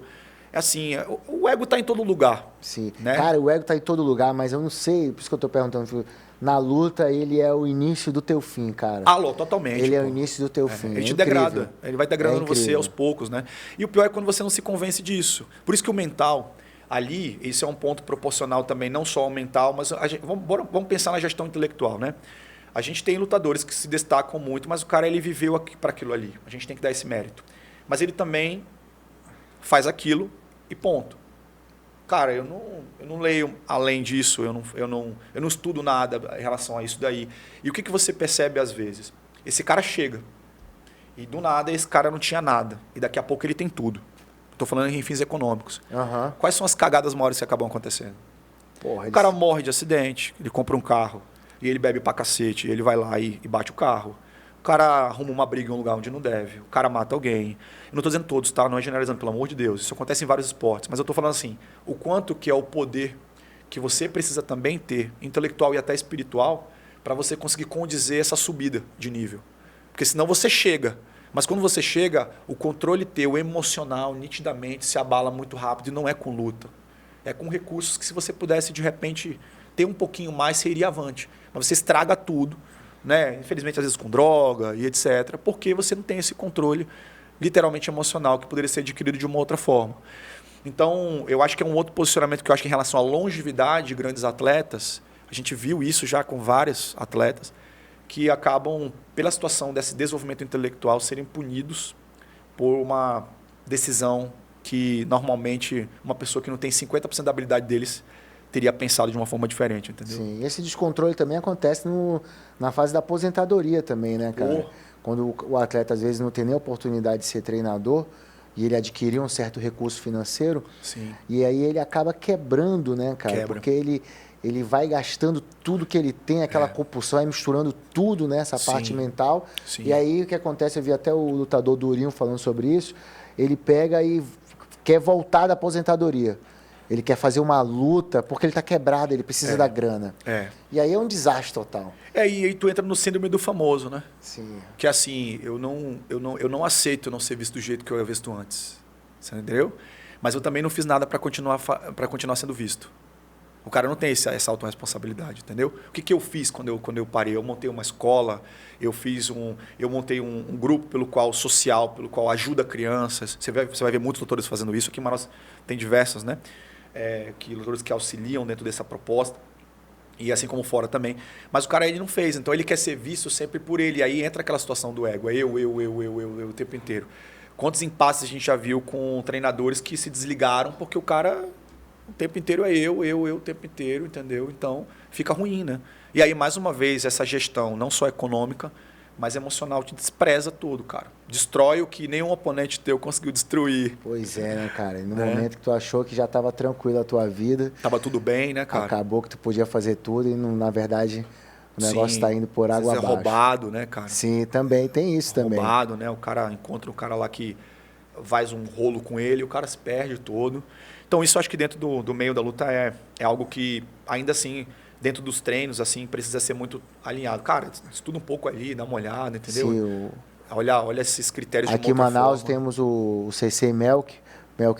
É assim, o ego está em todo lugar. Sim. Né? Cara, o ego está em todo lugar, mas eu não sei, por isso que eu estou perguntando. Na luta, ele é o início do teu fim, cara. Alô, totalmente. Ele é o início do teu fim. Ele te degrada. Ele vai degradando você aos poucos, né? E o pior é quando você não se convence disso. Por isso que o mental, ali, isso é um ponto proporcional também, não só ao mental, mas vamos pensar na gestão intelectual, né? A gente tem lutadores que se destacam muito, mas o cara ele viveu para aquilo ali. A gente tem que dar esse mérito. Mas ele também faz aquilo e ponto. Cara, eu não leio além disso, eu não estudo nada em relação a isso daí. E o que você percebe às vezes? Esse cara chega e do nada esse cara não tinha nada. E daqui a pouco ele tem tudo. Estou falando em fins econômicos. Uhum. Quais são as cagadas maiores que acabam acontecendo? Porra, o cara morre de acidente, ele compra um carro. E ele bebe pra cacete, ele vai lá e bate o carro. O cara arruma uma briga em um lugar onde não deve. O cara mata alguém. Eu não estou dizendo todos, tá? Não é generalizando, pelo amor de Deus. Isso acontece em vários esportes. Mas eu estou falando assim, o quanto que é o poder que você precisa também ter, intelectual e até espiritual, para você conseguir condizer essa subida de nível. Porque senão você chega. Mas quando você chega, o controle teu emocional, nitidamente, se abala muito rápido e não é com luta. É com recursos que se você pudesse, de repente, ter um pouquinho mais, você iria avante. Mas você estraga tudo, né? Infelizmente, às vezes com droga e etc., porque você não tem esse controle literalmente emocional que poderia ser adquirido de uma outra forma. Então, eu acho que é um outro posicionamento que eu acho que em relação à longevidade de grandes atletas, a gente viu isso já com vários atletas, que acabam, pela situação desse desenvolvimento intelectual, serem punidos por uma decisão que, normalmente, uma pessoa que não tem 50% da habilidade deles teria pensado de uma forma diferente, entendeu? Sim, esse descontrole também acontece na fase da aposentadoria também, né, cara? Quando o atleta, às vezes, não tem nem oportunidade de ser treinador e ele adquirir um certo recurso financeiro, sim, e aí ele acaba quebrando, né, cara? Porque ele vai gastando tudo que ele tem, aquela compulsão, vai misturando tudo nessa parte mental. Sim. E aí o que acontece, eu vi até o lutador Durinho falando sobre isso, ele pega e quer voltar da aposentadoria. Ele quer fazer uma luta porque ele está quebrado, ele precisa da grana. E aí é um desastre total. E aí tu entra no síndrome do famoso, né? Sim. Que assim, eu não aceito não ser visto do jeito que eu era visto antes. Você entendeu? Mas eu também não fiz nada para continuar sendo visto. O cara não tem essa autorresponsabilidade, entendeu? O que eu fiz quando eu parei? Eu montei uma escola, eu montei um grupo social, pelo qual ajuda crianças. Você vai ver muitos doutores fazendo isso. Aqui em Manaus tem diversos, né? Doutores que auxiliam dentro dessa proposta. E assim como fora também. Mas o cara ele não fez, então ele quer ser visto sempre por ele. E aí entra aquela situação do ego, eu o tempo inteiro. Quantos impasses a gente já viu com treinadores que se desligaram porque o cara o tempo inteiro é eu o tempo inteiro, entendeu? Então fica ruim, né? E aí, mais uma vez, essa gestão, não só econômica, mas emocional, te despreza tudo, cara. Destrói o que nenhum oponente teu conseguiu destruir. Pois é, né, cara? E no momento que tu achou que já estava tranquila a tua vida... Tava tudo bem, né, cara? Acabou que tu podia fazer tudo e, na verdade, o negócio está indo por água abaixo. Roubado, né, cara? Sim, também tem isso também. Roubado, né? O cara encontra um cara lá que faz um rolo com ele, o cara se perde todo. Então, isso acho que dentro do meio da luta é algo que, ainda assim, dentro dos treinos, assim, precisa ser muito alinhado. Cara, estuda um pouco ali, dá uma olhada, entendeu? Sim, olha esses critérios aqui de uma em Manaus forma. Temos o CC Melk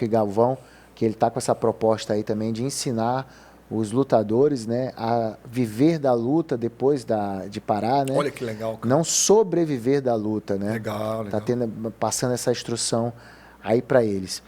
Galvão, que ele está com essa proposta aí também de ensinar os lutadores, né, a viver da luta depois de parar, né? Olha que legal, cara. Não sobreviver da luta, né? Legal. Tá passando essa instrução aí para eles.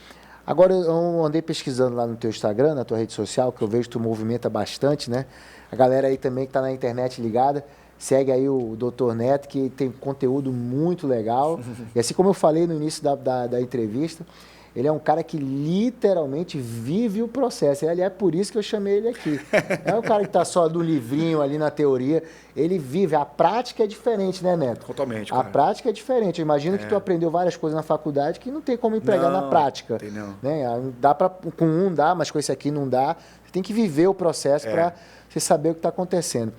Agora, eu andei pesquisando lá no teu Instagram, na tua rede social, que eu vejo que tu movimenta bastante, né? A galera aí também que está na internet ligada, segue aí o Dr. Neto, que tem conteúdo muito legal. E assim como eu falei no início da entrevista, ele é um cara que literalmente vive o processo. É por isso que eu chamei ele aqui. Não é um cara que está só do livrinho ali na teoria. Ele vive. A prática é diferente, né, Neto? Totalmente, cara. A prática é diferente. Eu imagino que tu aprendeu várias coisas na faculdade que não tem como empregar na prática. Tem não. Né? Dá pra, com um dá, mas com esse aqui não dá. Você tem que viver o processo para você saber o que está acontecendo.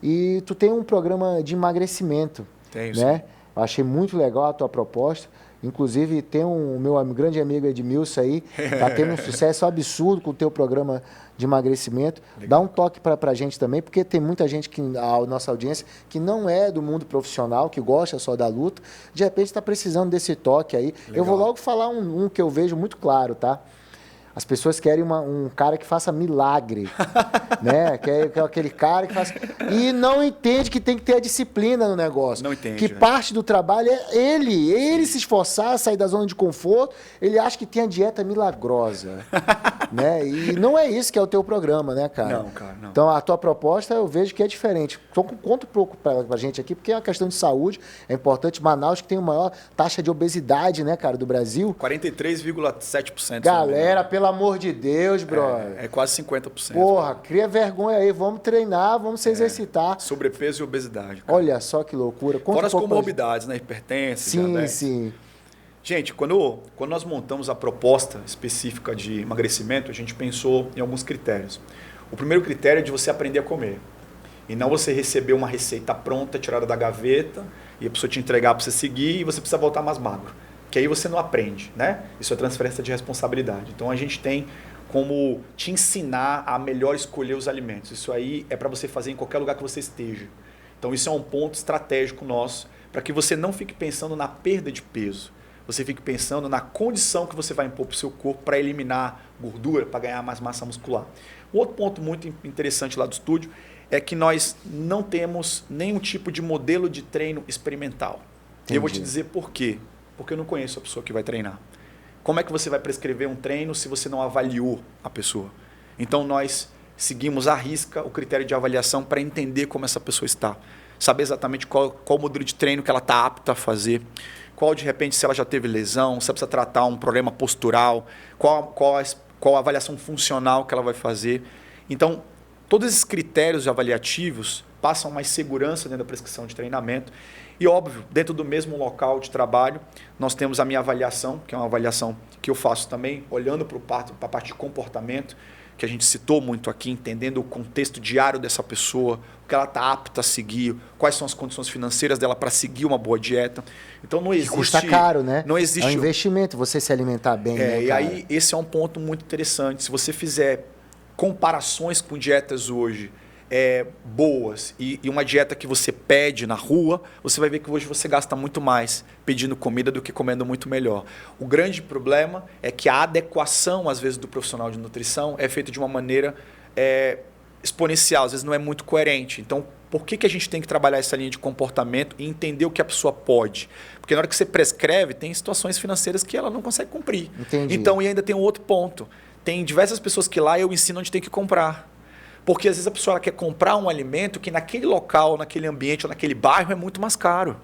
E tu tem um programa de emagrecimento. Tenho, né? sim. Eu achei muito legal a tua proposta. Inclusive, tem o meu grande amigo Edmilson aí, está tendo um sucesso absurdo com o teu programa de emagrecimento. Legal. Dá um toque para a gente também, porque tem muita gente, a nossa audiência, que não é do mundo profissional, que gosta só da luta, de repente está precisando desse toque aí. Legal. Eu vou logo falar um que eu vejo muito claro, tá? As pessoas querem um cara que faça milagre, né? Que é aquele cara que faz... E não entende que tem que ter a disciplina no negócio. Não entende. Que parte do trabalho é ele se esforçar, sair da zona de conforto. Ele acha que tem a dieta milagrosa, né? E não é isso que é o teu programa, né, cara? Não, cara, não. Então, a tua proposta eu vejo que é diferente. Então, conta um pouco pra gente aqui, porque é uma questão de saúde, é importante. Manaus, que tem a maior taxa de obesidade, né, cara, do Brasil. 43,7%. Galera, pelo amor de Deus, brother. É quase 50%. Porra, cria vergonha aí. Vamos treinar, vamos se exercitar. Sobrepeso e obesidade. Cara. Olha só que loucura. Fora as comorbidades, né? Hipertensão, diabetes. Sim. Gente, quando nós montamos a proposta específica de emagrecimento, a gente pensou em alguns critérios. O primeiro critério é de você aprender a comer. E não você receber uma receita pronta, tirada da gaveta, e a pessoa te entregar para você seguir, e você precisa voltar mais magro. Que aí você não aprende, né? Isso é transferência de responsabilidade. Então a gente tem como te ensinar a melhor escolher os alimentos. Isso aí é para você fazer em qualquer lugar que você esteja. Então isso é um ponto estratégico nosso, para que você não fique pensando na perda de peso. Você fique pensando na condição que você vai impor para o seu corpo para eliminar gordura, para ganhar mais massa muscular. Um outro ponto muito interessante lá do estúdio é que nós não temos nenhum tipo de modelo de treino experimental. Entendi. E eu vou te dizer por quê. Porque eu não conheço a pessoa que vai treinar. Como é que você vai prescrever um treino se você não avaliou a pessoa? Então nós seguimos à risca o critério de avaliação para entender como essa pessoa está. Saber exatamente qual o modelo de treino que ela está apta a fazer. Qual, de repente, se ela já teve lesão, se ela precisa tratar um problema postural, qual a avaliação funcional que ela vai fazer. Então, todos esses critérios avaliativos passam mais segurança dentro da prescrição de treinamento. E, óbvio, dentro do mesmo local de trabalho, nós temos a minha avaliação, que é uma avaliação que eu faço também, olhando para a parte de comportamento, que a gente citou muito aqui, entendendo o contexto diário dessa pessoa, o que ela está apta a seguir, quais são as condições financeiras dela para seguir uma boa dieta. Então não existe... Que custa caro, né? Não existe... É um investimento você se alimentar bem, né, e cara? aí esse é um ponto muito interessante. Se você fizer comparações com dietas hoje boas e uma dieta que você pede na rua, você vai ver que hoje você gasta muito mais pedindo comida do que comendo muito melhor. O grande problema é que a adequação, às vezes, do profissional de nutrição é feita de uma maneira exponencial, às vezes não é muito coerente. Então, por que a gente tem que trabalhar essa linha de comportamento e entender o que a pessoa pode? Porque na hora que você prescreve, tem situações financeiras que ela não consegue cumprir. Entendi. Então, e ainda tem um outro ponto. Tem diversas pessoas que lá eu ensino onde tem que comprar. Porque às vezes a pessoa ela quer comprar um alimento que naquele local, naquele ambiente ou naquele bairro é muito mais caro.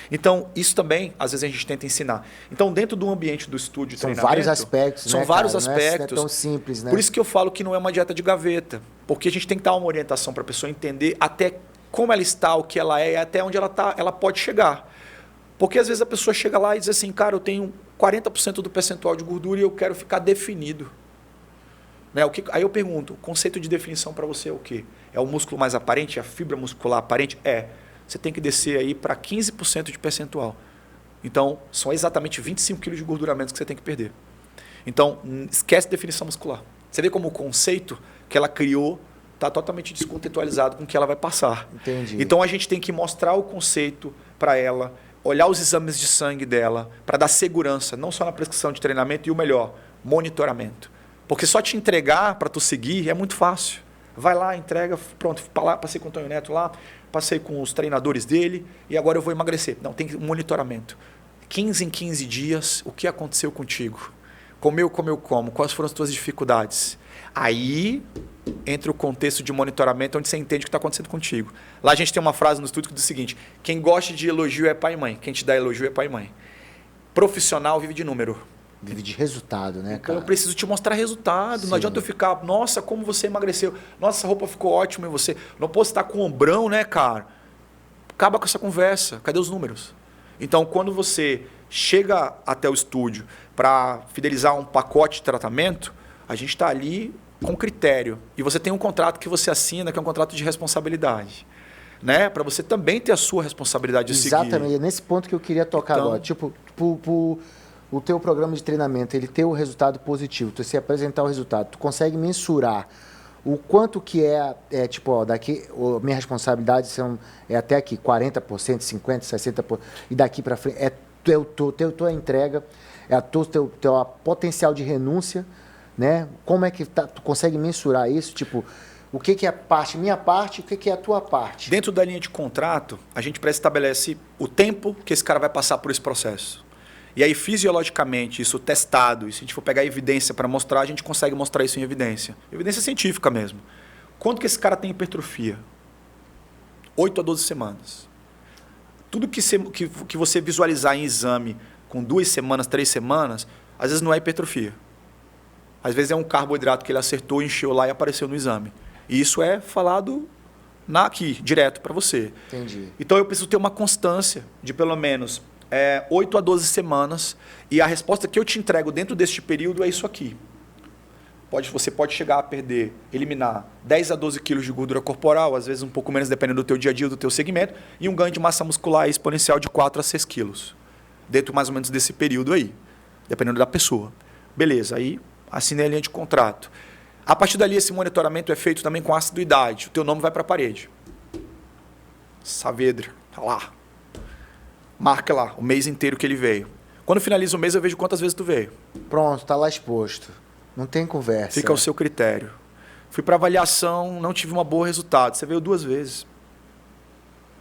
Então, isso também, às vezes, a gente tenta ensinar. Então, dentro do ambiente do estúdio de treinamento... São vários aspectos, São né, vários cara? aspectos. Não é tão simples, né? Por isso que eu falo que não é uma dieta de gaveta. Porque a gente tem que dar uma orientação para a pessoa entender até como ela está, o que ela é e até onde ela está, ela pode chegar. Porque às vezes a pessoa chega lá e diz assim, cara, eu tenho 40% do percentual de gordura e eu quero ficar definido. Né? Aí eu pergunto, o conceito de definição para você é o quê? É o músculo mais aparente, a fibra muscular aparente? Você tem que descer aí para 15% de percentual. Então, são exatamente 25 quilos de gordura a menos que você tem que perder. Então, esquece definição muscular. Você vê como o conceito que ela criou está totalmente descontextualizado com o que ela vai passar. Entendi. Então, a gente tem que mostrar o conceito para ela, olhar os exames de sangue dela, para dar segurança, não só na prescrição de treinamento e o melhor, monitoramento. Porque só te entregar para tu seguir é muito fácil. Vai lá, entrega, pronto, passei com o Tonho Neto lá, passei com os treinadores dele e agora eu vou emagrecer. Não, tem um monitoramento. 15 em 15 dias, o que aconteceu contigo? Como? Quais foram as tuas dificuldades? Aí entra o contexto de monitoramento, onde você entende o que está acontecendo contigo. Lá a gente tem uma frase no estúdio que diz o seguinte: quem gosta de elogio é pai e mãe, quem te dá elogio é pai e mãe. Profissional vive de número. Vive de resultado, né, Então cara? eu preciso te mostrar resultado. Sim. Não adianta eu ficar, nossa, como você emagreceu. Nossa, essa roupa ficou ótima em você. Não posso estar com ombrão, né, cara? Acaba com essa conversa. Cadê os números? Então, quando você chega até o estúdio para fidelizar um pacote de tratamento, a gente está ali com critério. E você tem um contrato que você assina, que é um contrato de responsabilidade. Né? Para você também ter a sua responsabilidade de seguir. Exatamente. É nesse ponto que eu queria tocar Então, agora. Tipo, o teu programa de treinamento, ele ter o resultado positivo, tu se apresentar o resultado, tu consegue mensurar o quanto que tipo, ó, daqui, minha responsabilidade é até aqui, 40%, 50%, 60%, e daqui para frente, tua entrega, teu potencial de renúncia, né? Como é que tu consegue mensurar isso? Tipo, o que é minha parte, o que é a tua parte? Dentro da linha de contrato, a gente pré-estabelece o tempo que esse cara vai passar por esse processo. E aí, fisiologicamente, isso testado, e se a gente for pegar evidência para mostrar, a gente consegue mostrar isso em evidência. Evidência científica mesmo. Quanto que esse cara tem hipertrofia? 8 a 12 semanas. Tudo que você visualizar em exame com 2 semanas, 3 semanas, às vezes não é hipertrofia. Às vezes é um carboidrato que ele acertou, encheu lá e apareceu no exame. E isso é falado aqui, direto para você. Entendi. Então eu preciso ter uma constância de pelo menos 8 a 12 semanas, e a resposta que eu te entrego dentro deste período é isso aqui. Você pode chegar a eliminar 10 a 12 quilos de gordura corporal, às vezes um pouco menos, dependendo do teu dia a dia, do teu segmento, e um ganho de massa muscular exponencial de 4 a 6 quilos, dentro mais ou menos desse período aí, dependendo da pessoa. Beleza, aí assinei a linha de contrato. A partir dali, esse monitoramento é feito também com assiduidade. O teu nome vai para a parede. Saavedra, tá lá. Marca lá o mês inteiro que ele veio. Quando finaliza o mês, eu vejo quantas vezes tu veio. Pronto, tá lá exposto. Não tem conversa. Fica ao seu critério. Fui para avaliação, não tive um bom resultado. Você veio 2 vezes.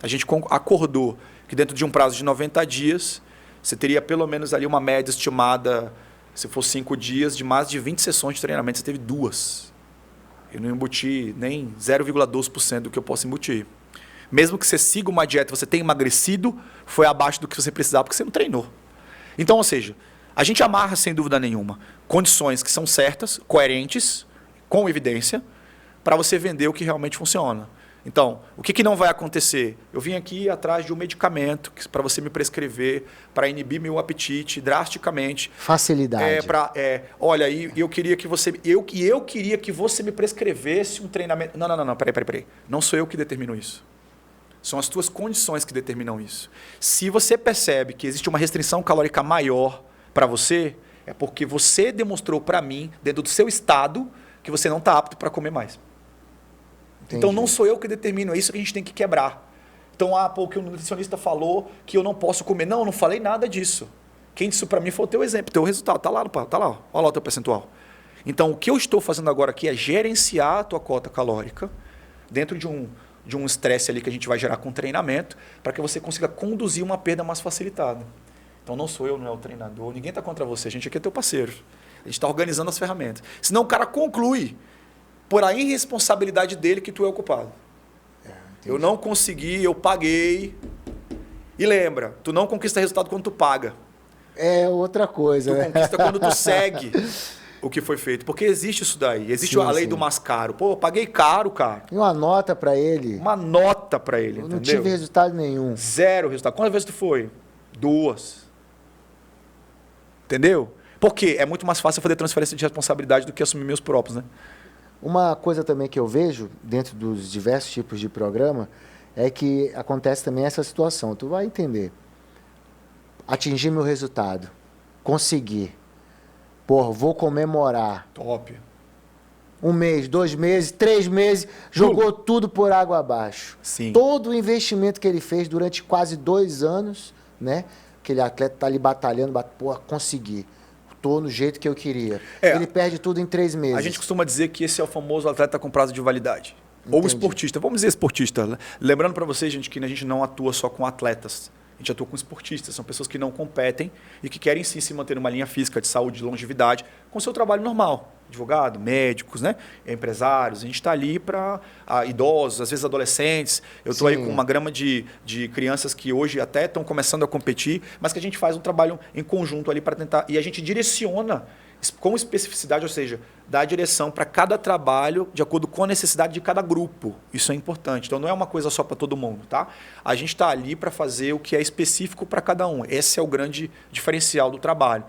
A gente acordou que dentro de um prazo de 90 dias, você teria pelo menos ali uma média estimada, se for 5 dias, de mais de 20 sessões de treinamento. Você teve 2. Eu não embuti nem 0,2% do que eu posso embutir. Mesmo que você siga uma dieta, você tenha emagrecido, foi abaixo do que você precisava, porque você não treinou. Então, ou seja, a gente amarra, sem dúvida nenhuma, condições que são certas, coerentes, com evidência, para você vender o que realmente funciona. Então, o que não vai acontecer? Eu vim aqui atrás de um medicamento para você me prescrever, para inibir meu apetite drasticamente. Facilidade. Olha, eu queria que você me prescrevesse um treinamento. Não, peraí. Não sou eu que determino isso. São as tuas condições que determinam isso. Se você percebe que existe uma restrição calórica maior para você, é porque você demonstrou para mim, dentro do seu estado, que você não está apto para comer mais. Entendi. Então não sou eu que determino, é isso que a gente tem que quebrar. Então, o que o nutricionista falou que eu não posso comer. Não, eu não falei nada disso. Quem disse para mim foi o teu exemplo, teu resultado. Está lá, olha lá o teu percentual. Então, o que eu estou fazendo agora aqui é gerenciar a tua cota calórica dentro de um estresse ali que a gente vai gerar com treinamento, para que você consiga conduzir uma perda mais facilitada. Então não sou eu, não é o treinador, ninguém está contra você, a gente aqui é teu parceiro. A gente está organizando as ferramentas. Senão o cara conclui por a irresponsabilidade dele que tu é o culpado. Eu não consegui, eu paguei. E lembra, tu não conquista resultado quando tu paga. É outra coisa. Tu conquista quando tu segue o que foi feito. Porque existe isso daí. Existe a lei do mais caro. Pô, eu paguei caro, cara. E uma nota para ele. Uma nota para ele, entendeu? Não tive resultado nenhum. 0 resultado. Quantas vezes tu foi? 2. Entendeu? Porque é muito mais fácil eu fazer transferência de responsabilidade do que assumir meus próprios, né? Uma coisa também que eu vejo dentro dos diversos tipos de programa é que acontece também essa situação. Tu vai entender. Atingir meu resultado. Conseguir. Porra, vou comemorar. Top. 1 mês, 2 meses, 3 meses, jogou tudo por água abaixo. Sim. Todo o investimento que ele fez durante quase 2 anos, né? Aquele atleta tá ali batalhando, porra, consegui. Tô no jeito que eu queria. Ele perde tudo em 3 meses. A gente costuma dizer que esse é o famoso atleta com prazo de validade. Entendi. Ou esportista. Vamos dizer esportista. Lembrando para vocês, gente, que a gente não atua só com atletas. A gente atua com esportistas, são pessoas que não competem e que querem sim se manter numa linha física de saúde e longevidade com o seu trabalho normal. Advogado, médicos, né? Empresários. A gente está ali para idosos, às vezes adolescentes. Eu estou aí com uma grama de crianças que hoje até estão começando a competir, mas que a gente faz um trabalho em conjunto ali para tentar... E a gente direciona com especificidade, ou seja, dá a direção para cada trabalho de acordo com a necessidade de cada grupo. Isso é importante. Então, não é uma coisa só para todo mundo, tá? A gente está ali para fazer o que é específico para cada um. Esse é o grande diferencial do trabalho.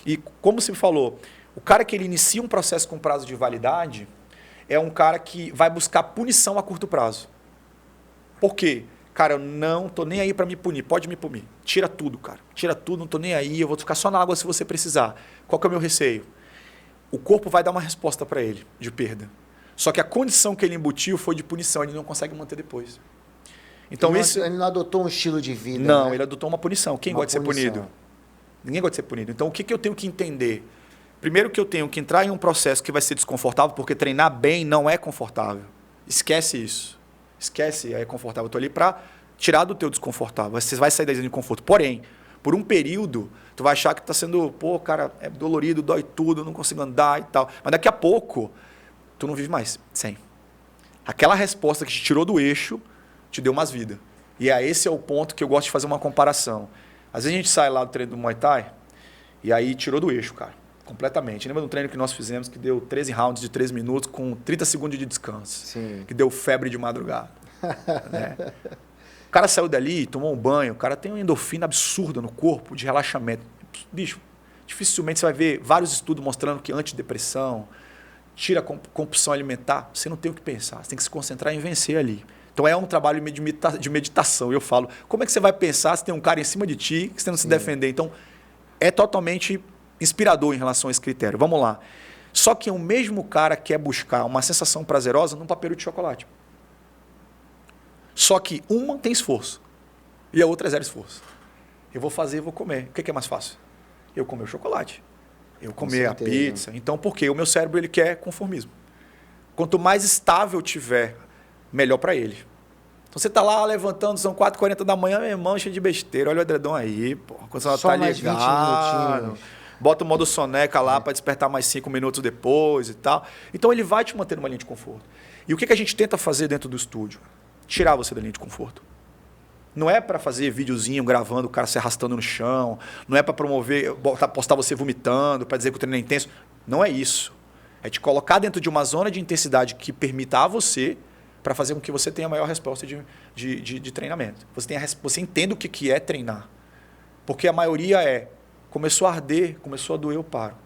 E, como você me falou, o cara que ele inicia um processo com prazo de validade é um cara que vai buscar punição a curto prazo. Por quê? Cara, eu não tô nem aí para me punir. Pode me punir. Tira tudo, cara. Tira tudo, não tô nem aí. Eu vou ficar só na água se você precisar. Qual que é o meu receio? O corpo vai dar uma resposta para ele de perda. Só que a condição que ele embutiu foi de punição. Ele não consegue manter depois. Então, ele não adotou um estilo de vida. Não, né? Ele adotou uma punição. Quem gosta de ser punido? Ninguém gosta de ser punido. Então, o que eu tenho que entender? Primeiro que eu tenho que entrar em um processo que vai ser desconfortável, porque treinar bem não é confortável. Esquece isso. Esquece, é confortável. Eu estou ali para tirar do teu desconfortável. Você vai sair da zona de conforto. Porém, por um período, tu vai achar que está sendo, pô, cara, é dolorido, dói tudo, não consigo andar e tal. Mas daqui a pouco, tu não vive mais sem. Aquela resposta que te tirou do eixo, te deu mais vida. E esse é o ponto que eu gosto de fazer uma comparação. Às vezes a gente sai lá do treino do Muay Thai e aí tirou do eixo, cara. Completamente. Lembra do treino que nós fizemos que deu 13 rounds de 3 minutos com 30 segundos de descanso? Sim. Que deu febre de madrugada. Né? O cara saiu dali, tomou um banho, o cara tem uma endorfina absurda no corpo de relaxamento. Bicho, dificilmente você vai ver vários estudos mostrando que antidepressão, tira a compulsão alimentar, você não tem o que pensar, você tem que se concentrar em vencer ali. Então é um trabalho de meditação. Eu falo, como é que você vai pensar se tem um cara em cima de ti que você não se defender? Então é totalmente inspirador em relação a esse critério. Vamos lá. Só que o mesmo cara quer buscar uma sensação prazerosa num papel de chocolate. Só que uma tem esforço e a outra é zero esforço. Eu vou fazer, vou comer. O que é mais fácil? Eu comer o chocolate. Eu comer a pizza. Então, por quê? O meu cérebro ele quer conformismo. Quanto mais estável tiver, melhor para ele. Então, você está lá levantando, são 4h40 da manhã, meu irmão, cheio de besteira. Olha o edredom aí, pô. Quando você só tá mais ligado, 20 minutinhos. Bota o modo soneca lá para despertar mais 5 minutos depois e tal. Então, ele vai te manter numa linha de conforto. E o que a gente tenta fazer dentro do estúdio? Tirar você da linha de conforto. Não é para fazer videozinho gravando o cara se arrastando no chão. Não é para promover, postar você vomitando, para dizer que o treino é intenso. Não é isso. É te colocar dentro de uma zona de intensidade que permita a você para fazer com que você tenha a maior resposta de treinamento. Você entenda o que é treinar. Porque a maioria começou a arder, começou a doer, eu paro.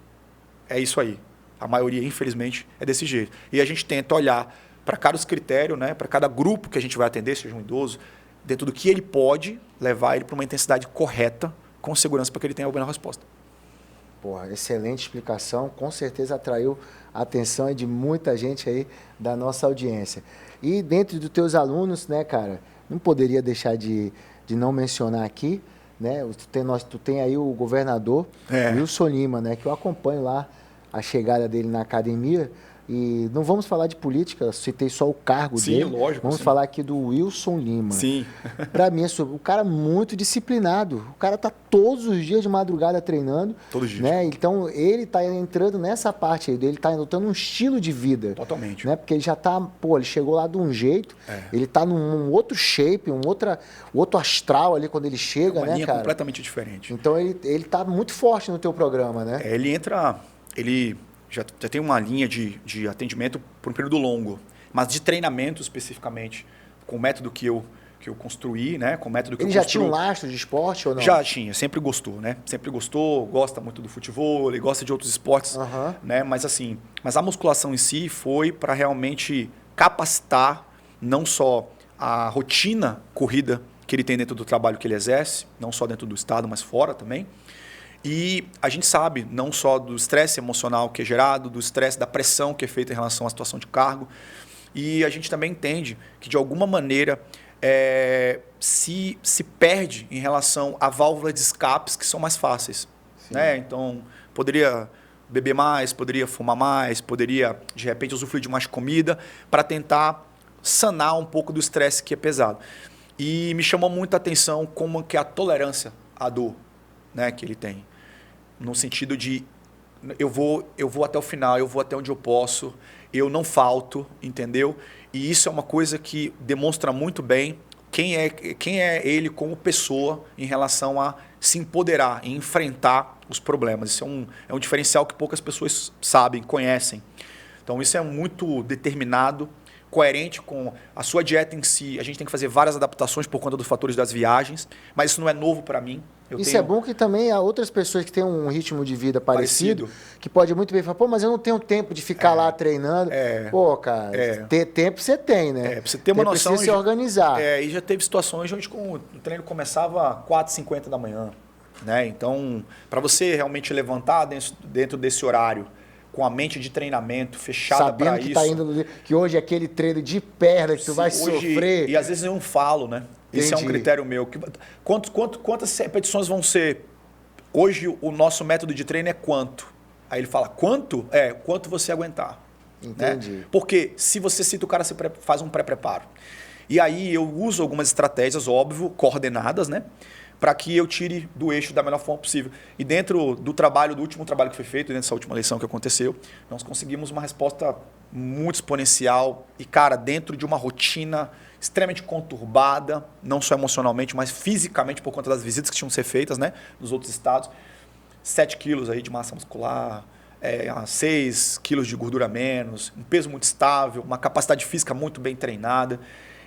É isso aí. A maioria, infelizmente, é desse jeito. E a gente tenta olhar para cada critério, né, para cada grupo que a gente vai atender, seja um idoso, dentro do que ele pode, levar ele para uma intensidade correta, com segurança, para que ele tenha a melhor resposta. Porra, excelente explicação. Com certeza atraiu a atenção de muita gente aí da nossa audiência. E dentro dos teus alunos, né, cara, não poderia deixar de não mencionar aqui, né? Tu tem aí o governador Wilson Lima, né, que eu acompanho lá a chegada dele na academia. E não vamos falar de política, eu citei só o cargo dele. Sim, lógico. Vamos falar aqui do Wilson Lima. Sim. Para mim, o cara muito disciplinado. O cara tá todos os dias de madrugada treinando. Todos os dias. Né? Então, ele tá entrando nessa parte aí dele, tá adotando um estilo de vida. Totalmente. Né? Porque ele já tá, ele chegou lá de um jeito, ele tá num outro shape, outro astral ali quando ele chega, uma né, linha cara? completamente diferente. Então, ele tá muito forte no teu programa, né? Ele já tem uma linha de atendimento por um período longo, mas de treinamento especificamente, com o método que eu construí, né? Com o método que ele eu já construí. tinha um lastro de esporte ou não? Já tinha, sempre gostou, né? Sempre gostou, gosta muito do futebol, ele gosta de outros esportes, né? Mas a musculação em si foi para realmente capacitar não só a rotina corrida que ele tem dentro do trabalho que ele exerce, não só dentro do estado, mas fora também. E a gente sabe não só do estresse emocional que é gerado, do estresse, da pressão que é feita em relação à situação de cargo. E a gente também entende que, de alguma maneira, se perde em relação a válvulas de escapes que são mais fáceis. Né? Então, poderia beber mais, poderia fumar mais, poderia, de repente, usufruir de mais comida para tentar sanar um pouco do estresse que é pesado. E me chamou muita atenção como que a tolerância à dor, né, que ele tem. No sentido de eu vou até o final, eu vou até onde eu posso, eu não falto, entendeu? E isso é uma coisa que demonstra muito bem quem é ele como pessoa em relação a se empoderar e enfrentar os problemas. Isso é um diferencial que poucas pessoas sabem, conhecem. Então isso é muito determinado, coerente com a sua dieta em si. A gente tem que fazer várias adaptações por conta dos fatores das viagens, mas isso não é novo para mim. É bom que também há outras pessoas que têm um ritmo de vida parecido. Que pode muito bem falar, pô, mas eu não tenho tempo de ficar lá treinando. Pô, cara, ter tempo você tem, né? Pra você ter uma noção. Precisa se organizar. E já teve situações onde o treino começava às 4h50 da manhã. Né? Então, para você realmente levantar dentro desse horário, com a mente de treinamento fechada para isso. Sabendo que hoje é aquele treino de perna que tu vai sofrer. E às vezes eu não falo, né? Entendi. Esse é um critério meu. Quantas repetições vão ser? Hoje o nosso método de treino é quanto? Aí ele fala, quanto? Quanto você aguentar. Entendi. Né? Porque se você cita, o cara faz um pré-preparo. E aí eu uso algumas estratégias, óbvio, coordenadas, né? Para que eu tire do eixo da melhor forma possível. E dentro do último trabalho que foi feito, dentro dessa última eleição que aconteceu, nós conseguimos uma resposta muito exponencial e, cara, dentro de uma rotina extremamente conturbada, não só emocionalmente, mas fisicamente por conta das visitas que tinham que ser feitas, né, nos outros estados. 7 quilos aí de massa muscular, 6 quilos de gordura a menos, um peso muito estável, uma capacidade física muito bem treinada.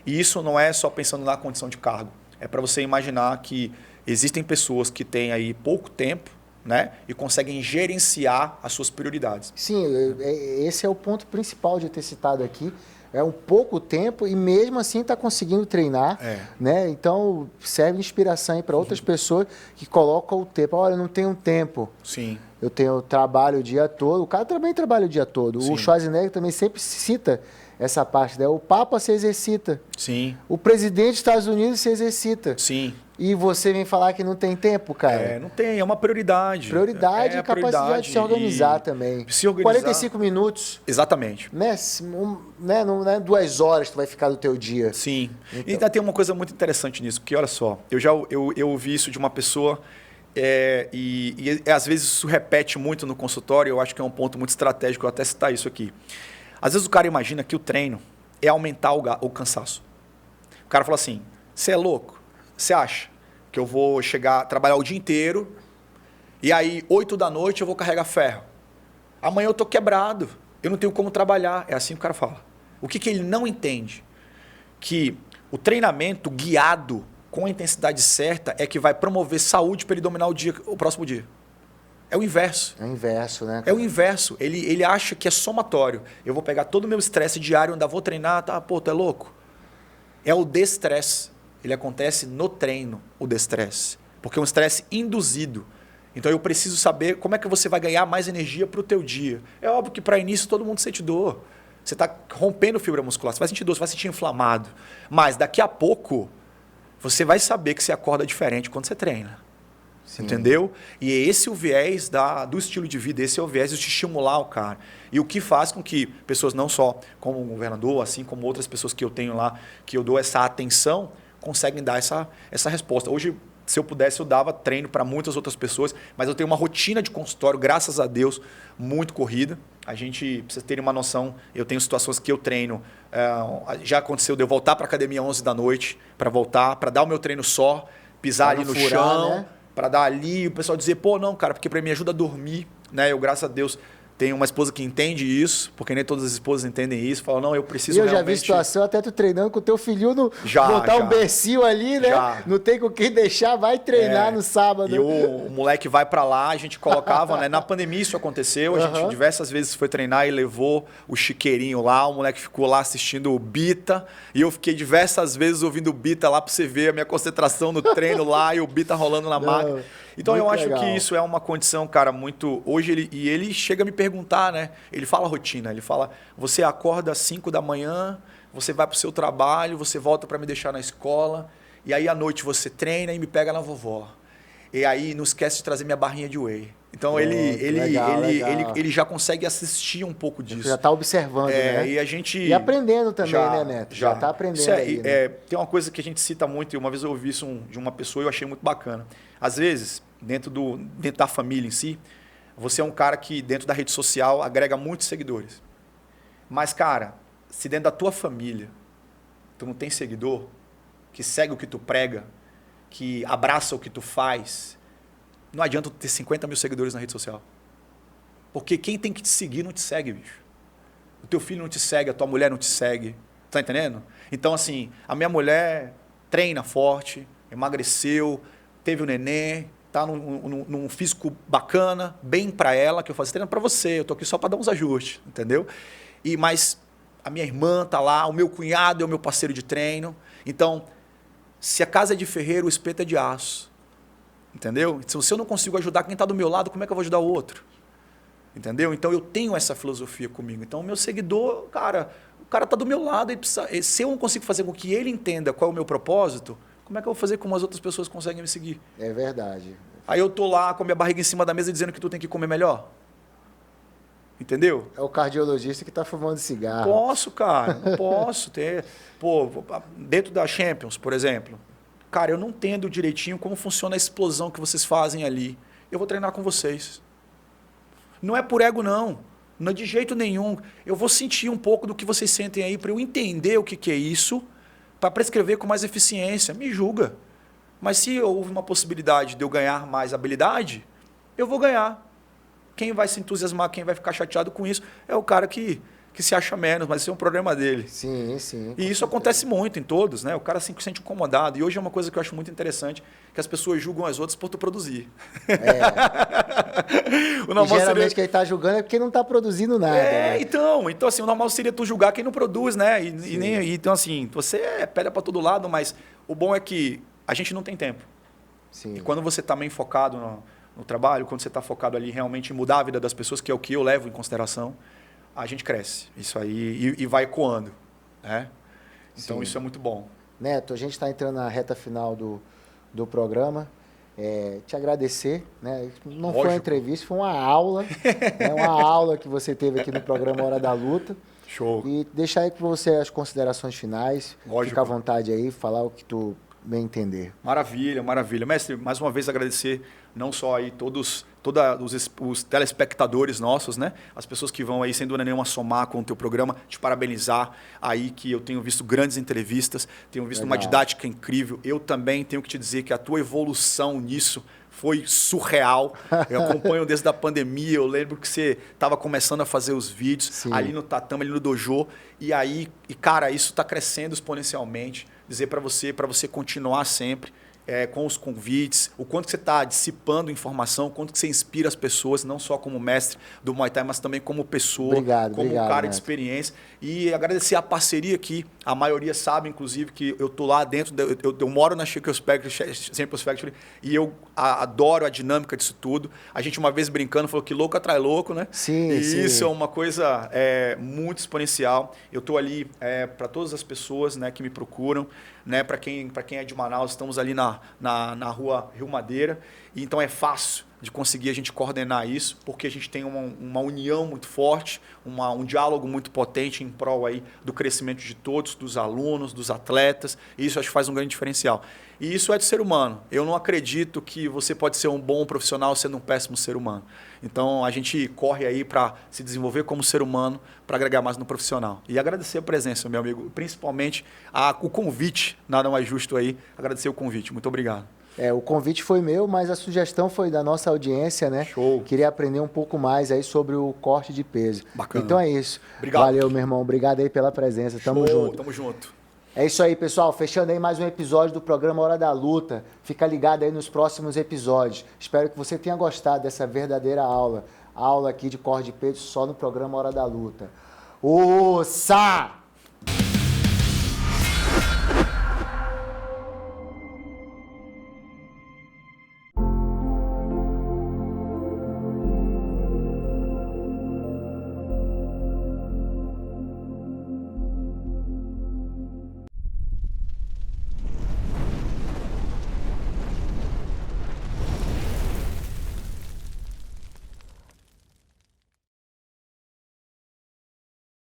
E isso não é só pensando na condição de cargo. É para você imaginar que existem pessoas que têm aí pouco tempo, né, e conseguem gerenciar as suas prioridades. Sim, esse é o ponto principal de ter citado aqui. É um pouco tempo e mesmo assim está conseguindo treinar. Né? Então serve de inspiração para outras pessoas que colocam o tempo. Olha, eu não tenho tempo. Sim. Eu trabalho o dia todo. O cara também trabalha o dia todo. Sim. O Schwarzenegger também sempre cita essa parte, né? O Papa se exercita. Sim. O presidente dos Estados Unidos se exercita. Sim. E você vem falar que não tem tempo, cara? Não tem, é uma prioridade. Prioridade e capacidade de se organizar também. Se organizar. 45 minutos. Exatamente. Né? Não é 2 horas que tu vai ficar do teu dia. Sim. Então. E ainda tem uma coisa muito interessante nisso, porque olha só, eu ouvi isso de uma pessoa e às vezes isso repete muito no consultório, eu acho que é um ponto muito estratégico, eu até citar isso aqui. Às vezes o cara imagina que o treino é aumentar o cansaço. O cara fala assim, você é louco? Você acha que eu vou trabalhar o dia inteiro e aí 8 da noite eu vou carregar ferro? Amanhã eu tô quebrado, eu não tenho como trabalhar. É assim que o cara fala. O que ele não entende? Que o treinamento guiado com a intensidade certa é que vai promover saúde para ele dominar o próximo dia. É o inverso. É o inverso, né? É o inverso. Ele acha que é somatório. Eu vou pegar todo o meu estresse diário, ainda vou treinar, tá? Pô, tu é louco? É o destresse. Ele acontece no treino, o destresse. Porque é um estresse induzido. Então eu preciso saber como é que você vai ganhar mais energia para o teu dia. É óbvio que para início todo mundo sente dor. Você está rompendo fibra muscular, você vai sentir dor, você vai sentir inflamado. Mas daqui a pouco você vai saber que você acorda diferente quando você treina. Sim. Entendeu? E é esse o viés do estilo de vida, esse é o viés de te estimular o cara. E o que faz com que pessoas não só como o governador, assim como outras pessoas que eu tenho lá, que eu dou essa atenção, conseguem dar essa resposta. Hoje, se eu pudesse, eu dava treino para muitas outras pessoas, mas eu tenho uma rotina de consultório, graças a Deus, muito corrida. A gente precisa ter uma noção, eu tenho situações que eu treino, já aconteceu de eu voltar para a academia às 11 da noite, para voltar, para dar o meu treino só, pisar ali no chão, né? Para dar ali, o pessoal dizer, pô, não, cara, porque para mim ajuda a dormir, né? Eu, graças a Deus, tenho uma esposa que entende isso, porque nem todas as esposas entendem isso. Falam, não, eu preciso realmente... Eu já vi situação, até tu treinando com o teu filhinho, botar um bercinho ali, né? Já. Não tem com quem deixar, vai treinar no sábado. E o moleque vai para lá, a gente colocava, né? Na pandemia isso aconteceu, a gente diversas vezes foi treinar e levou o chiqueirinho lá, o moleque ficou lá assistindo o Bita, e eu fiquei diversas vezes ouvindo o Bita lá para você ver a minha concentração no treino lá e o Bita rolando na máquina. Então eu acho que isso é uma condição, cara, muito... Hoje ele chega a me perguntar, né? Ele fala a rotina, ele fala, você acorda às 5 da manhã, você vai para o seu trabalho, você volta para me deixar na escola, e aí à noite você treina e me pega na vovó. E aí não esquece de trazer minha barrinha de whey. Então ele já consegue assistir um pouco disso. Já está observando, né? E a gente... E aprendendo também, né, Neto? Já está aprendendo aí, né? Tem uma coisa que a gente cita muito, e uma vez eu ouvi isso de uma pessoa e eu achei muito bacana. Às vezes, dentro da família em si, você é um cara que dentro da rede social agrega muitos seguidores. Mas, cara, se dentro da tua família tu não tem seguidor, que segue o que tu prega, que abraça o que tu faz, não adianta tu ter 50 mil seguidores na rede social. Porque quem tem que te seguir não te segue, bicho. O teu filho não te segue, a tua mulher não te segue. Tá entendendo? Então, assim, a minha mulher treina forte, emagreceu, teve o neném, tá num físico bacana, bem para ela, que eu faço treino para você, eu tô aqui só para dar uns ajustes, entendeu? Mas a minha irmã tá lá, o meu cunhado é o meu parceiro de treino. Então, se a casa é de ferreiro, o espeto é de aço. Entendeu? Se eu não consigo ajudar quem está do meu lado, como é que eu vou ajudar o outro? Entendeu? Então eu tenho essa filosofia comigo. Então o meu seguidor, cara, o cara está do meu lado. Se eu não consigo fazer com que ele entenda qual é o meu propósito, como é que eu vou fazer como as outras pessoas conseguem me seguir? É verdade. Aí eu tô lá com a minha barriga em cima da mesa dizendo que tu tem que comer melhor. Entendeu? É o cardiologista que está fumando cigarro. Posso, cara. Não posso ter. Pô, dentro da Champions, por exemplo. Cara, eu não entendo direitinho como funciona a explosão que vocês fazem ali. Eu vou treinar com vocês. Não é por ego, não. Não é de jeito nenhum. Eu vou sentir um pouco do que vocês sentem aí para eu entender o que é isso, para prescrever com mais eficiência. Me julga. Mas se houve uma possibilidade de eu ganhar mais habilidade, eu vou ganhar. Quem vai se entusiasmar, quem vai ficar chateado com isso, é o cara que se acha menos, mas isso é um problema dele. Sim, sim. E isso acontece muito em todos, né? O cara se sente incomodado. E hoje é uma coisa que eu acho muito interessante, que as pessoas julgam as outras por tu produzir. O normal geralmente quem está julgando é porque não está produzindo nada. Né? Então assim, o normal seria tu julgar quem não produz, né? Então assim, você é pedra para todo lado, mas o bom é que a gente não tem tempo. Sim. E quando você está bem focado no trabalho, quando você está focado ali realmente em mudar a vida das pessoas, que é o que eu levo em consideração, a gente cresce. Isso aí e vai ecoando. Né? Então, isso é muito bom. Neto, a gente está entrando na reta final do programa. Te agradecer. Né? Não Lógico. Foi uma entrevista, foi uma aula. Uma aula que você teve aqui no programa Hora da Luta. Show. E deixar aí com você as considerações finais. Lógico. Fica à vontade aí, falar o que tu bem entender. Maravilha, maravilha. Mestre, mais uma vez agradecer não só aí todos os telespectadores nossos, né? As pessoas que vão aí, sem dúvida nenhuma, somar com o teu programa, te parabenizar aí, que eu tenho visto grandes entrevistas, tenho visto uma didática incrível. Eu também tenho que te dizer que a tua evolução nisso foi surreal. Eu acompanho desde a pandemia, eu lembro que você estava começando a fazer os vídeos. Sim. Ali no tatame, ali no dojo, cara, isso está crescendo exponencialmente. Dizer para você continuar sempre com os convites, o quanto que você está dissipando informação, o quanto que você inspira as pessoas, não só como mestre do Muay Thai, mas também como pessoa, como um cara de experiência. E agradecer a parceria aqui. A maioria sabe, inclusive, que eu estou lá dentro, eu moro na Champions Factory e eu adoro a dinâmica disso tudo. A gente uma vez brincando falou que louco atrai louco, né? Sim, e sim. Isso é uma coisa muito exponencial. Eu estou ali para todas as pessoas, né, que me procuram. Né, para quem é de Manaus, estamos ali na rua Rio Madeira, e então é fácil de conseguir a gente coordenar isso, porque a gente tem uma união muito forte, um diálogo muito potente em prol aí do crescimento de todos, dos alunos, dos atletas, e isso acho que faz um grande diferencial. E isso é de ser humano. Eu não acredito que você pode ser um bom profissional sendo um péssimo ser humano. Então, a gente corre aí para se desenvolver como ser humano, para agregar mais no profissional. E agradecer a presença, meu amigo, principalmente o convite, nada mais justo aí, agradecer o convite. Muito obrigado. O convite foi meu, mas a sugestão foi da nossa audiência, né? Show. Queria aprender um pouco mais aí sobre o corte de peso. Bacana. Então é isso. Obrigado. Valeu, meu irmão. Obrigado aí pela presença. Tamo junto. Tamo junto. É isso aí, pessoal. Fechando aí mais um episódio do programa Hora da Luta. Fica ligado aí nos próximos episódios. Espero que você tenha gostado dessa verdadeira aula. Aula aqui de corte de peso só no programa Hora da Luta. Ossa!